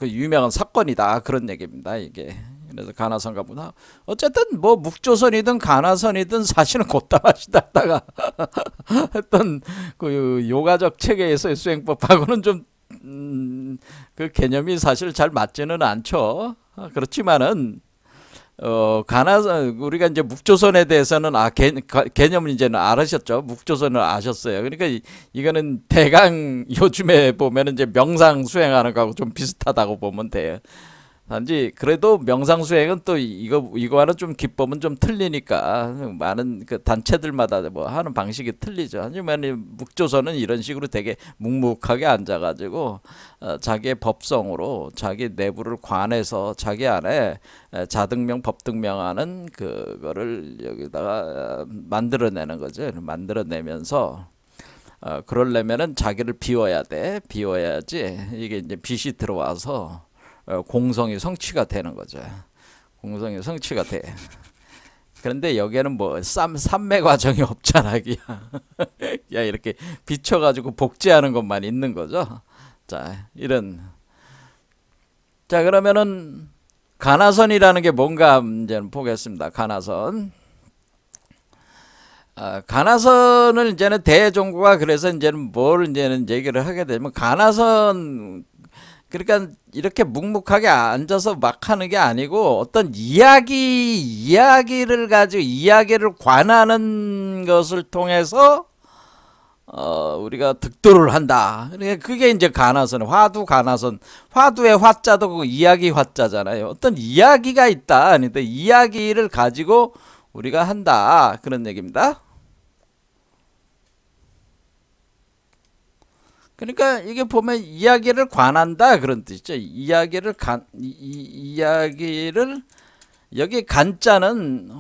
유명한 사건이다, 그런 얘기입니다, 이게. 그래서 가나선가 문화, 어쨌든 뭐 묵조선이든 가나선이든 사실은 곧다마시다가 했던 그 요가적 체계에서의 수행법하고는 좀 그 개념이 사실 잘 맞지는 않죠. 그렇지만은 우리가 이제 묵조선에 대해서는 개념을 이제는 알으셨죠. 묵조선을 아셨어요. 그러니까 이거는 대강 요즘에 보면은 이제 명상 수행하는 거하고 좀 비슷하다고 보면 돼요. 단지 그래도 명상 수행은 또 이거와는 좀 기법은 좀 틀리니까 많은 그 단체들마다 뭐 하는 방식이 틀리죠. 하지만 이 묵조선은 이런 식으로 되게 묵묵하게 앉아가지고 자기의 법성으로 자기 내부를 관해서 자기 안에 자등명 법등명하는 그거를 여기다가 만들어내는 거죠. 만들어내면서 그러려면은 자기를 비워야 돼. 비워야지 이게 이제 빛이 들어와서 공성이 성취가 되는 거죠. 공성이 성취가 돼. 그런데 여기에는 뭐 삼매 과정이 없잖아, 야, 이렇게 비춰가지고 복제하는 것만 있는 거죠. 자, 자, 그러면은 가나선이라는 게 뭔가 이제는 보겠습니다. 가나선. 가나선을 이제는 대종고가 그래서 이제는 뭘 이제는 얘기를 하게 되면 가나선, 그러니까 이렇게 묵묵하게 앉아서 막 하는 게 아니고 어떤 이야기를 가지고 이야기를 관하는 것을 통해서 우리가 득도를 한다. 그러니까 그게 이제 가나선, 화두 가나선. 화두의 화자도 그 이야기 화자잖아요. 어떤 이야기가 있다. 그러니까 이야기를 가지고 우리가 한다. 그런 얘기입니다. 그러니까 이게 보면 이야기를 관한다, 그런 뜻이죠. 이야기를 여기 간자는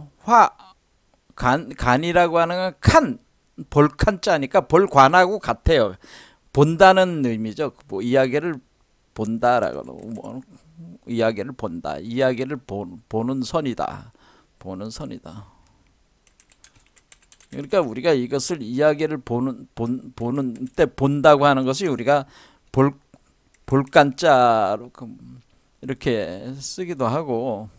간이라고 하는 건 볼칸자니까 볼관하고 같아요. 본다는 의미죠. 뭐 이야기를 본다라고, 뭐 이야기를 본다. 이야기를 보는 선이다. 보는 선이다. 그러니까 우리가 이것을 이야기를 보는 때 본다고 하는 것이 우리가 볼간자로 이렇게 쓰기도 하고,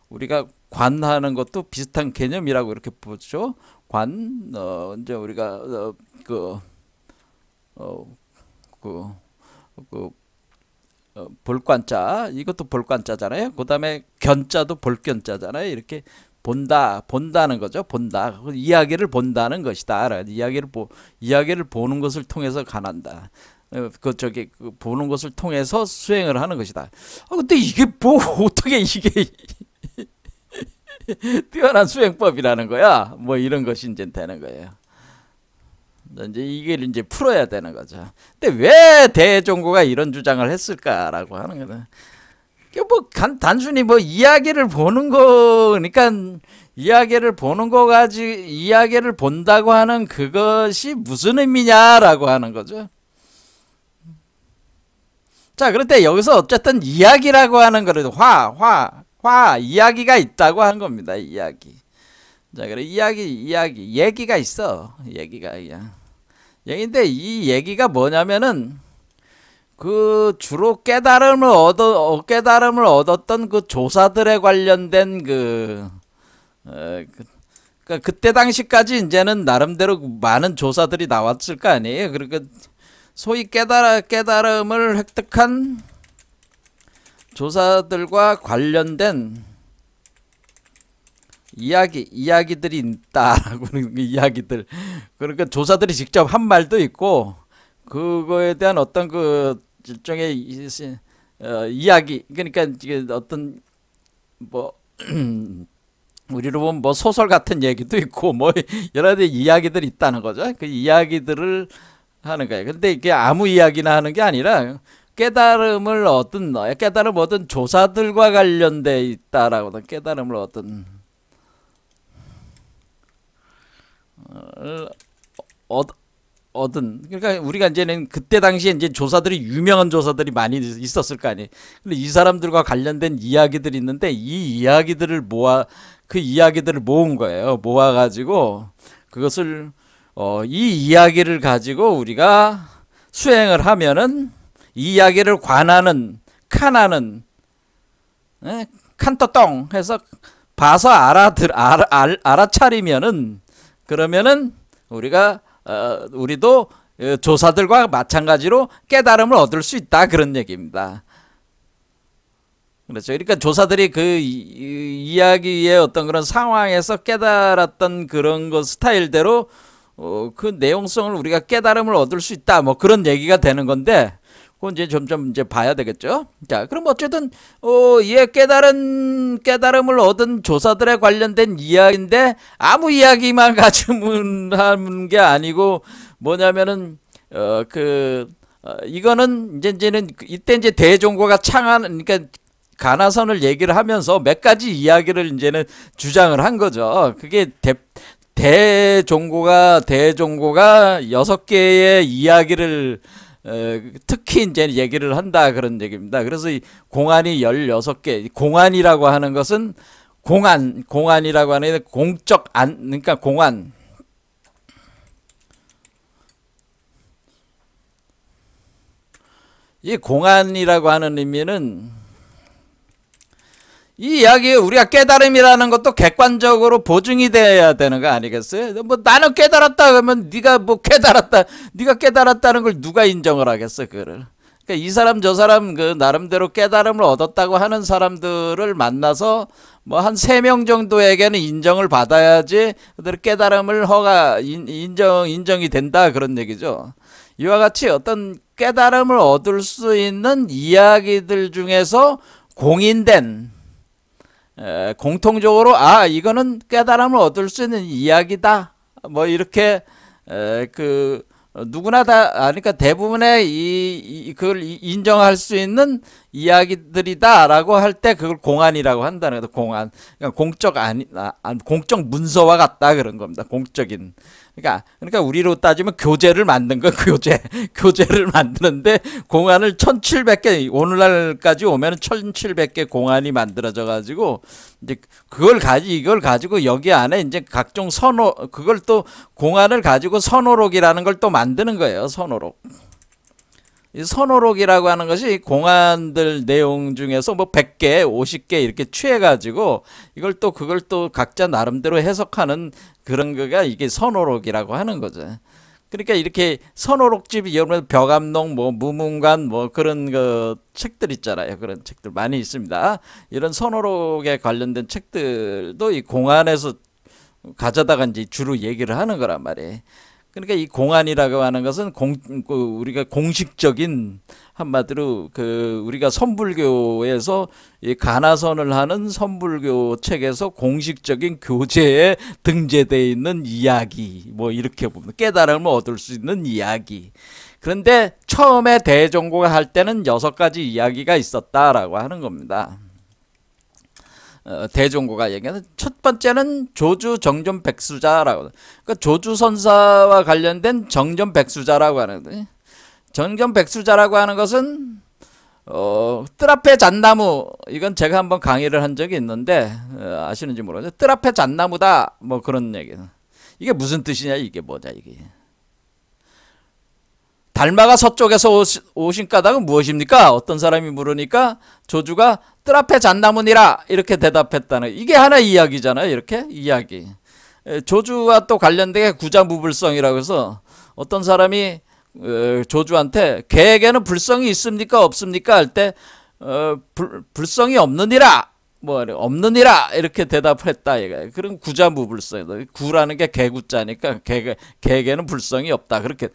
우리가 관하는 것도 비슷한 개념이라고 이렇게 보죠. 이제 우리가 볼관자, 이것도 볼관자잖아요. 그 다음에 견자도 볼견자잖아요. 이렇게 본다는 거죠. 본다. 이야기를 본다는 것이다. 이야기를 보는 것을 통해서 관한다. 보는 것을 통해서 수행을 하는 것이다. 근데 이게 뭐, 어떻게 이게 뛰어난 수행법이라는 거야? 뭐 이런 것이 이제 되는 거예요. 이제 이걸 이제 풀어야 되는 거죠. 근데 왜 대종고가 이런 주장을 했을까라고 하는 거는, 뭐 단순히 뭐 이야기를 보는 거니까 이야기를 보는 거 가지고 이야기를 본다고 하는 그것이 무슨 의미냐라고 하는 거죠. 자, 그런데 여기서 어쨌든 이야기라고 하는 거를 이야기가 있다고 한 겁니다. 이야기. 자, 그래 얘기가 있어. 얘기가 그냥 얘기인데, 이 얘기가 뭐냐면은 그 주로 깨달음을 얻었던 그 조사들에 관련된 그때 당시까지 이제는 나름대로 많은 조사들이 나왔을 거 아니에요. 그러니까 소위 깨달음을 획득한 조사들과 관련된 이야기들이 있다라고 하는 이야기들. 그러니까 조사들이 직접 한 말도 있고, 그거에 대한 어떤 그 일종의 이야기, 그러니까 이게 어떤 뭐 우리로 보면 뭐 소설 같은 얘기도 있고 뭐 여러 가지 이야기들이 있다는 거죠. 그 이야기들을 하는 거예요. 근데 이게 아무 이야기나 하는 게 아니라 깨달음을 얻은 조사들과 관련돼 있다라고, 깨달음을 얻은 얻은, 그러니까 우리가 이제는 그때 당시에 이제 조사들이, 유명한 조사들이 많이 있었을 거 아니에요. 근데 이 사람들과 관련된 이야기들이 있는데 이 이야기들을 그 이야기들을 모은 거예요. 모아가지고 그것을 이 이야기를 가지고 우리가 수행을 하면은 이 이야기를 관하는 칸하는, 칸떠똥 해서 봐서 알아차리면은, 그러면은 우리도 조사들과 마찬가지로 깨달음을 얻을 수 있다, 그런 얘기입니다. 그렇죠. 그러니까 조사들이 그 이야기의 어떤 그런 상황에서 깨달았던 그런 거 스타일대로 그 내용성을 우리가 깨달음을 얻을 수 있다, 뭐 그런 얘기가 되는 건데, 그건 이제 점점 이제 봐야 되겠죠. 자, 그럼 어쨌든 이 깨달음을 얻은 조사들에 관련된 이야기인데, 아무 이야기만 가지고 하는 게 아니고 뭐냐면은 이거는 이제는 이때 이제 대종고가 그러니까 가나선을 얘기를 하면서 몇 가지 이야기를 이제는 주장을 한 거죠. 그게 대종고가 6개의 이야기를 특히 이제 얘기를 한다, 그런 얘기입니다. 그래서 이 공안이 16개, 공안이라고 하는 것은 공안이라고 하는 공적 그러니까 공안. 이 공안이라고 하는 의미는, 이 이야기에 우리가 깨달음이라는 것도 객관적으로 보증이 돼야 되는 거 아니겠어요? 뭐 나는 깨달았다 그러면 네가 뭐 네가 깨달았다는 걸 누가 인정을 하겠어, 그거를. 그러니까 이 사람 저 사람 그 나름대로 깨달음을 얻었다고 하는 사람들을 만나서 뭐 한 3명 정도에게는 인정을 받아야지 그들 깨달음을 인정이 된다, 그런 얘기죠. 이와 같이 어떤 깨달음을 얻을 수 있는 이야기들 중에서 공인된, 공통적으로 이거는 깨달음을 얻을 수 있는 이야기다, 뭐 이렇게 누구나 다, 그러니까 대부분의 그걸 인정할 수 있는 이야기들이다라고 할 때 그걸 공안이라고 한다는 거죠. 공안. 그러니까 공적 문서와 같다, 그런 겁니다. 공적인. 그러니까 우리로 따지면 교재를 만든 거, 교재를 만드는데 공안을 1700개, 오늘날까지 오면 1700개 공안이 만들어져 가지고 이제 이걸 가지고 여기 안에 이제 각종 그걸 또 공안을 가지고 선호록이라는 걸 또 만드는 거예요. 선호록. 이 선호록이라고 하는 것이 공안들 내용 중에서 뭐 100개, 50개 이렇게 취해가지고 그걸 또 각자 나름대로 해석하는 그런 거가 이게 선호록이라고 하는 거죠. 그러니까 이렇게 선호록집이 여러분 벽암록, 뭐 무문관, 뭐 그런 책들 있잖아요. 그런 책들 많이 있습니다. 이런 선호록에 관련된 책들도 이 공안에서 가져다가 이제 주로 얘기를 하는 거란 말이에요. 그러니까 이 공안이라고 하는 것은 우리가 공식적인, 한마디로 우리가 선불교에서 이 가나선을 하는 선불교 책에서 공식적인 교재에 등재되어 있는 이야기, 뭐 이렇게 보면 깨달음을 얻을 수 있는 이야기. 그런데 처음에 대종고가 할 때는 6가지 이야기가 있었다라고 하는 겁니다. 대종고가 얘기하는 첫 번째는 조주 정존 백수자라고, 그러니까 조주 선사와 관련된 정존 백수자라고 하는데, 정존 백수자라고 하는 것은 뜰 앞에 잣나무, 이건 제가 한번 강의를 한 적이 있는데 아시는지 모르겠는데, 뜰 앞에 잣나무다, 뭐 그런 얘기. 이게 무슨 뜻이냐, 이게 뭐냐, 이게. 달마가 서쪽에서 오신 까닭은 무엇입니까? 어떤 사람이 물으니까 조주가 뜰 앞에 잣나무니라, 이렇게 대답했다는, 이게 하나 이야기잖아요. 이렇게 이야기. 조주와 또 관련된 게 구자무불성이라고 해서 어떤 사람이 조주한테 걔에게는 불성이 있습니까 없습니까 할 때 불성이 없느니라, 뭐 없느니라, 이렇게 대답을 했다. 그럼 구자무불성, 구라는 게 개구자니까 개에게는 불성이 없다, 그렇게.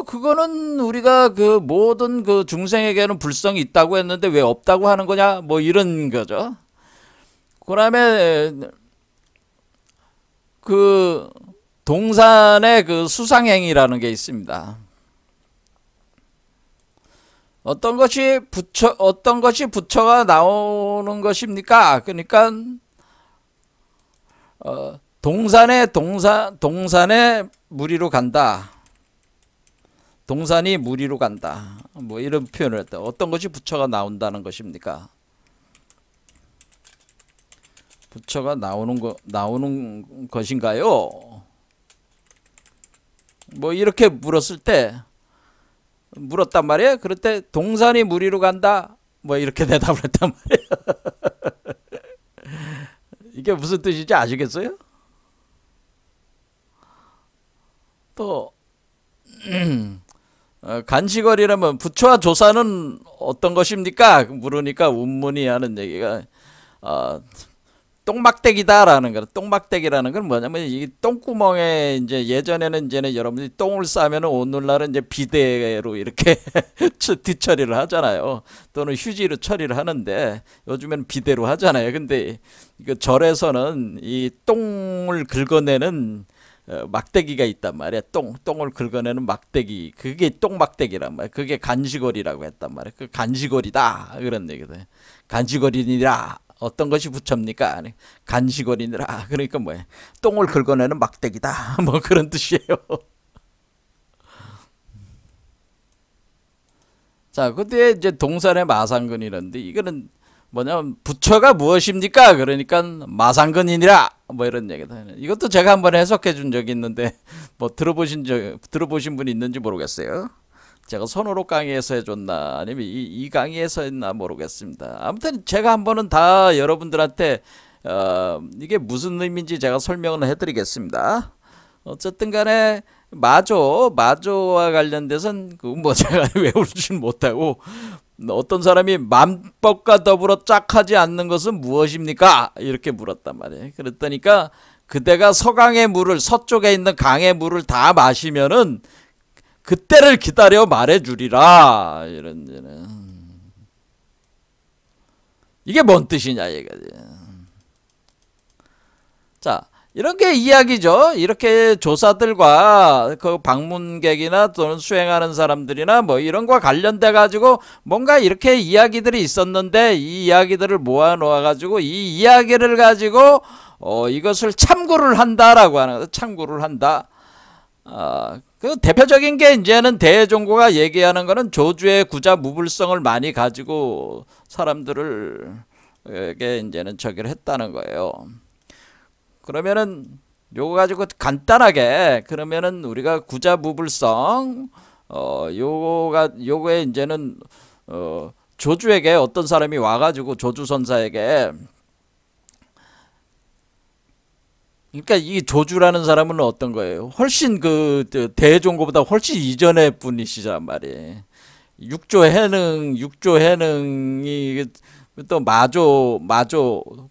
그거는 우리가 모든 중생에게는 불성이 있다고 했는데 왜 없다고 하는 거냐, 뭐 이런 거죠. 그다음에 동산의 수상행이라는 게 있습니다. 어떤 것이 부처가 나오는 것입니까? 그러니까 동산에 무리로 간다. 동산이 무리로 간다. 뭐 이런 표현을 했다. 어떤 것이 부처가 나온다는 것입니까? 부처가 나오는 것인가요? 뭐 이렇게 물었단 말이에요. 그럴 때 동산이 무리로 간다. 뭐 이렇게 대답을 했단 말이에요. 이게 무슨 뜻인지 아시겠어요? 또 간식거리라면 부처와 조사는 어떤 것입니까? 물으니까 운문이 하는 얘기가 똥막대기다라는 거라. 똥막대기라는 건 뭐냐면 이 똥구멍에 이제 예전에는 여러분들이 똥을 싸면은 오늘날은 이제 비데로 이렇게 뒤처리를 하잖아요. 또는 휴지로 처리를 하는데 요즘에는 비데로 하잖아요. 근데 이거 절에서는 이 똥을 긁어내는 막대기가 있단 말이야. 똥을 긁어내는 막대기. 그게 똥막대기란 말이야. 그게 간식거리라고 했단 말이야. 그 간식거리다. 그런 얘기들. 간식거리니라. 어떤 것이 부처입니까? 간식거리니라. 그러니까 뭐야? 똥을 긁어내는 막대기다. 뭐 그런 뜻이에요. 자, 그때 이제 동산의 마상근이라는데 이거는 뭐냐면 부처가 무엇입니까? 그러니까 마상근이니라. 뭐 이런 얘기다. 이것도 제가 한번 해석해 준 적이 있는데 뭐 들어보신 분이 있는지 모르겠어요. 제가 선호록 강의에서 해줬나 아니면 이 강의에서 했나 모르겠습니다. 아무튼 제가 한번은 다 여러분들한테 이게 무슨 의미인지 제가 설명을 해드리겠습니다. 어쨌든 간에 마조와 관련돼서는 그 뭐 제가 외우지는 못하고 어떤 사람이 만법과 더불어 짝하지 않는 것은 무엇입니까? 이렇게 물었단 말이에요. 그랬더니까 그대가 서강의 물을 서쪽에 있는 강의 물을 다 마시면은 그때를 기다려 말해주리라. 이런 이게 뭔 뜻이냐 이거지. 자, 이렇게 이야기죠. 이렇게 조사들과 그 방문객이나 또는 수행하는 사람들이나 뭐 이런 거와 관련돼 가지고 뭔가 이렇게 이야기들이 있었는데 이 이야기들을 모아 놓아 가지고 이 이야기를 가지고 이것을 참고를 한다라고 하는 거죠. 참고를 한다. 그 대표적인 게 이제는 대종고가 얘기하는 거는 조주의 구자 무불성을 많이 가지고 사람들에게 이제는 저기를 했다는 거예요. 그러면은 요거 가지고 간단하게 그러면은 우리가 구자 무불성 요거에 이제는 조주에게 어떤 사람이 와가지고 조주선사에게 그러니까 이 조주라는 사람은 어떤 거예요? 훨씬 그 대종고보다 훨씬 이전의 분이시란 말이에요. 육조 해능이 또 마조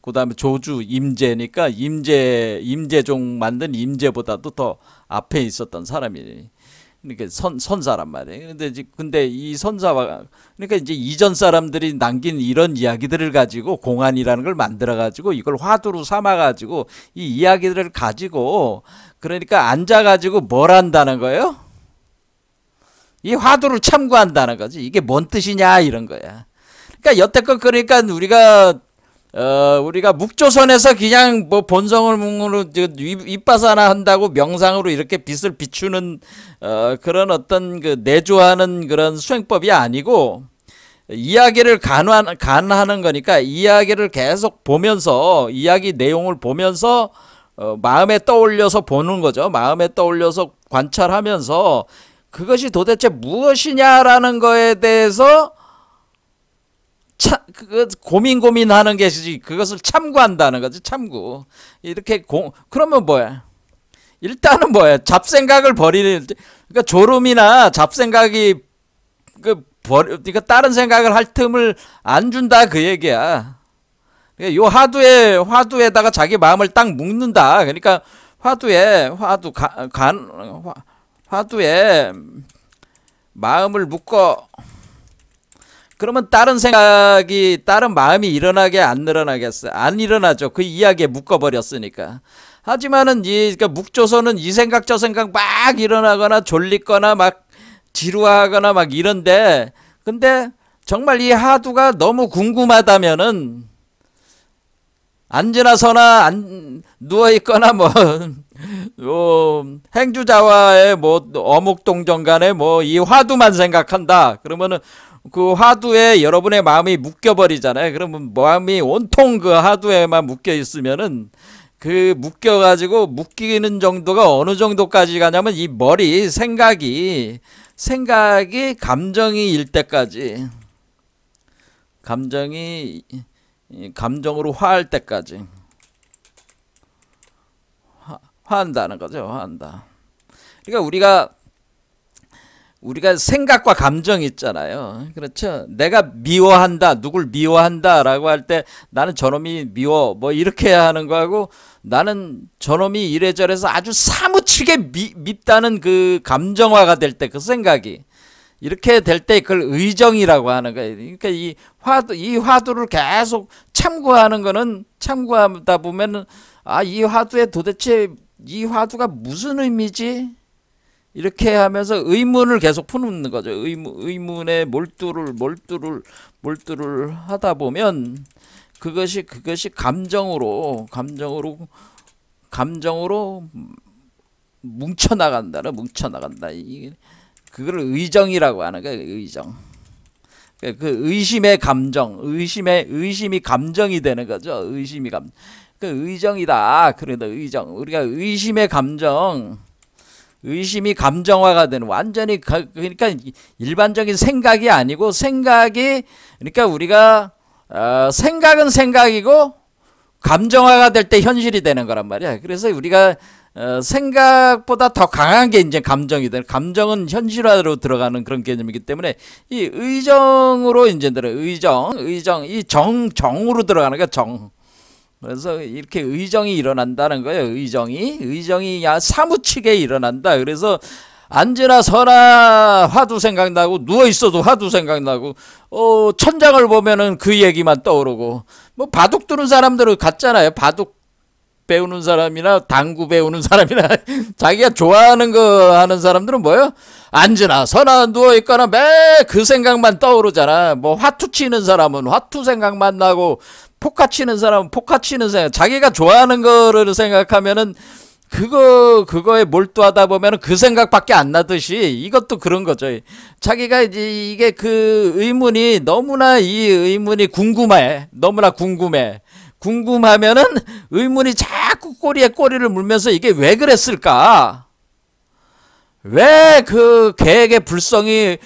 그다음에 조주 임제니까 임제종 만든 임제보다도 더 앞에 있었던 사람이 그러니까 선사란 말이에요. 근데 이 선사와 그러니까 이제 이전 사람들이 남긴 이런 이야기들을 가지고 공안이라는 걸 만들어 가지고 이걸 화두로 삼아 가지고 이 이야기들을 가지고 그러니까 앉아 가지고 뭘 한다는 거예요? 이 화두를 참고한다는 거지. 이게 뭔 뜻이냐 이런 거야. 그러니까 여태껏 그러니까 우리가 묵조선에서 그냥 뭐 본성을 묵으로 윗바사나 한다고 명상으로 이렇게 빛을 비추는 그런 어떤 그 내조하는 그런 수행법이 아니고 이야기를 간하는 거니까 이야기를 계속 보면서 이야기 내용을 보면서 마음에 떠올려서 보는 거죠. 마음에 떠올려서 관찰하면서 그것이 도대체 무엇이냐라는 거에 대해서 고민하는 것이지 그것을 참고한다는 거지. 참고 이렇게 그러면 뭐야? 일단은 뭐야? 잡생각을 버리는 그러니까 졸음이나 잡생각이 그러니까 다른 생각을 할 틈을 안 준다 그 얘기야. 그러니까 요 화두에다가 자기 마음을 딱 묶는다. 그러니까 화두에 마음을 묶어. 그러면 다른 마음이 일어나게 안 일어나겠어요? 안 일어나죠. 그 이야기에 묶어버렸으니까. 하지만은 그러니까 묵조선은 이 생각 저 생각 막 일어나거나 졸리거나 막 지루하거나 막 이런데 근데 정말 이 하두가 너무 궁금하다면은 앉으나 서나 누워있거나 뭐 행주자와의 뭐 어묵동정 간에 뭐 이 화두만 생각한다. 그러면은 그 화두에 여러분의 마음이 묶여버리잖아요. 그러면 마음이 온통 그 화두에만 묶여 있으면은 그 묶여가지고 묶이는 정도가 어느 정도까지 가냐면 이 머리 생각이 감정이 일 때까지, 감정으로 화할 때까지 화한다는 거죠. 화한다. 그러니까 우리가 생각과 감정이 있잖아요. 그렇죠? 내가 미워한다, 누굴 미워한다 라고 할 때 나는 저놈이 미워 뭐 이렇게 하는 거하고, 나는 저놈이 이래저래서 아주 사무치게 밉다는 그 감정화가 될 때, 그 생각이 이렇게 될 때 그걸 의정이라고 하는 거예요. 그러니까 이 화두를 계속 참고하는 거는, 참고하다 보면은 이 화두에 도대체 이 화두가 무슨 의미지? 이렇게 하면서 의문을 계속 푸는 거죠. 의문에 몰두를 하다 보면 그것이 감정으로 뭉쳐나간다. 그걸 의정이라고 하는 거예요. 의정. 그 의심의 감정, 의심이 감정이 되는 거죠. 그 의정이다. 그래도 의정. 우리가 의심의 감정, 의심이 감정화가 되는, 완전히 그러니까 일반적인 생각이 아니고, 그러니까 우리가 생각은 생각이고 감정화가 될 때 현실이 되는 거란 말이야. 그래서 우리가 생각보다 더 강한 게 이제 감정이 되는, 감정은 현실화로 들어가는 그런 개념이기 때문에 이 의정으로 이제 의정 이 정으로 들어가는 거야. 정. 그래서 이렇게 의정이 일어난다는 거예요. 의정이 사무치게 일어난다. 그래서 앉으나 서나 화두 생각나고, 누워있어도 화두 생각나고, 천장을 보면은 그 얘기만 떠오르고, 뭐 바둑 두는 사람들은 같잖아요. 바둑 배우는 사람이나 당구 배우는 사람이나 자기가 좋아하는 거 하는 사람들은 뭐예요? 앉으나 서나 누워있거나 매 그 생각만 떠오르잖아. 뭐 화투 치는 사람은 화투 생각만 나고, 포카 치는 사람은 포카 치는 생각, 자기가 좋아하는 거를 생각하면은 그거에 몰두하다 보면은 그 생각밖에 안 나듯이, 이것도 그런 거죠. 자기가 이제 이게 그 의문이 너무나 궁금해. 너무나 궁금하면은 의문이 자꾸 꼬리에 꼬리를 물면서 이게 왜 그랬을까? 왜 그 계획의 불성이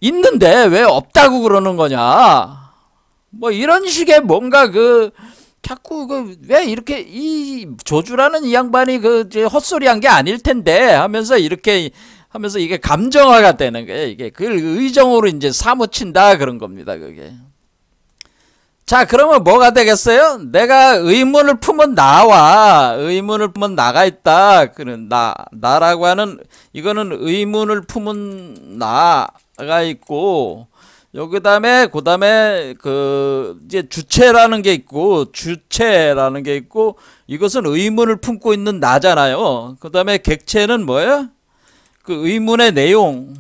있는데 왜 없다고 그러는 거냐? 뭐 이런 식의 뭔가 자꾸 왜 이렇게 이 조주라는 이 양반이 헛소리한 게 아닐 텐데 하면서 이렇게 하면서 이게 감정화가 되는 거예요. 이게 그걸 의정으로 이제 사무친다 그런 겁니다. 그게. 자, 그러면 뭐가 되겠어요? 내가 의문을 품은 나가 있다. 그런 나라고 하는, 이거는 의문을 품은 나가 있고, 그다음에 이제 주체라는 게 있고, 이것은 의문을 품고 있는 나잖아요. 그다음에 객체는 뭐예요? 그 의문의 내용,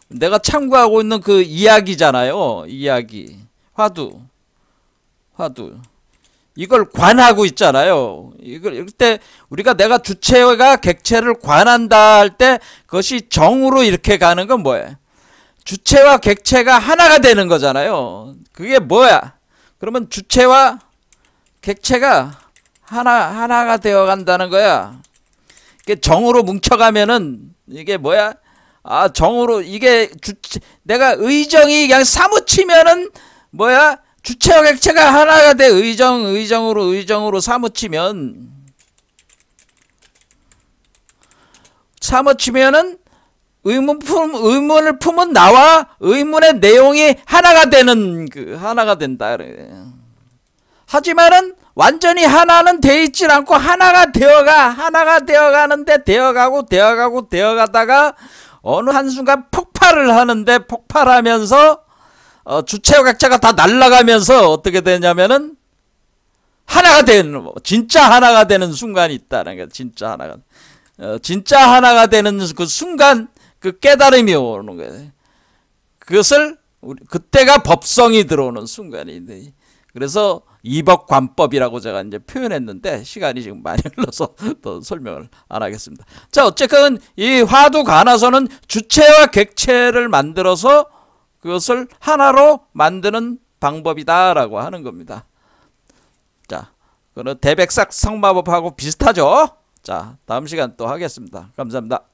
내가 참고하고 있는 그 이야기잖아요. 이야기, 화두. 이걸 관하고 있잖아요. 이럴 때 우리가 내가 주체가 객체를 관한다 할 때 그것이 정으로 이렇게 가는 건 뭐예요? 주체와 객체가 하나가 되는 거잖아요. 그게 뭐야? 그러면 주체와 객체가 하나가 되어 간다는 거야. 이게 정으로 뭉쳐가면은 이게 뭐야? 정으로 이게 내가 의정이 그냥 사무치면은 뭐야? 주체와 객체가 하나가 돼. 의정으로 사무치면은 의문을 품은 나와 의문의 내용이 하나가 된다. 하지만은 완전히 하나는 돼 있질 않고 하나가 되어가는데 되어가다가 어느 한순간 폭발을 하는데, 폭발하면서 주체와 객체가 다 날아가면서 어떻게 되냐면은 진짜 하나가 되는 순간이 있다는 거야. 진짜 하나가 되는 그 순간, 그 깨달음이 오는 거예요. 그것을 그때가 법성이 들어오는 순간인데, 그래서 이법관법이라고 제가 이제 표현했는데 시간이 지금 많이 흘러서 더 설명을 안 하겠습니다. 자, 어쨌든 이 화두관화서는 주체와 객체를 만들어서 그것을 하나로 만드는 방법이다라고 하는 겁니다. 자, 그는 대백삭 성마법하고 비슷하죠? 자, 다음 시간 또 하겠습니다. 감사합니다.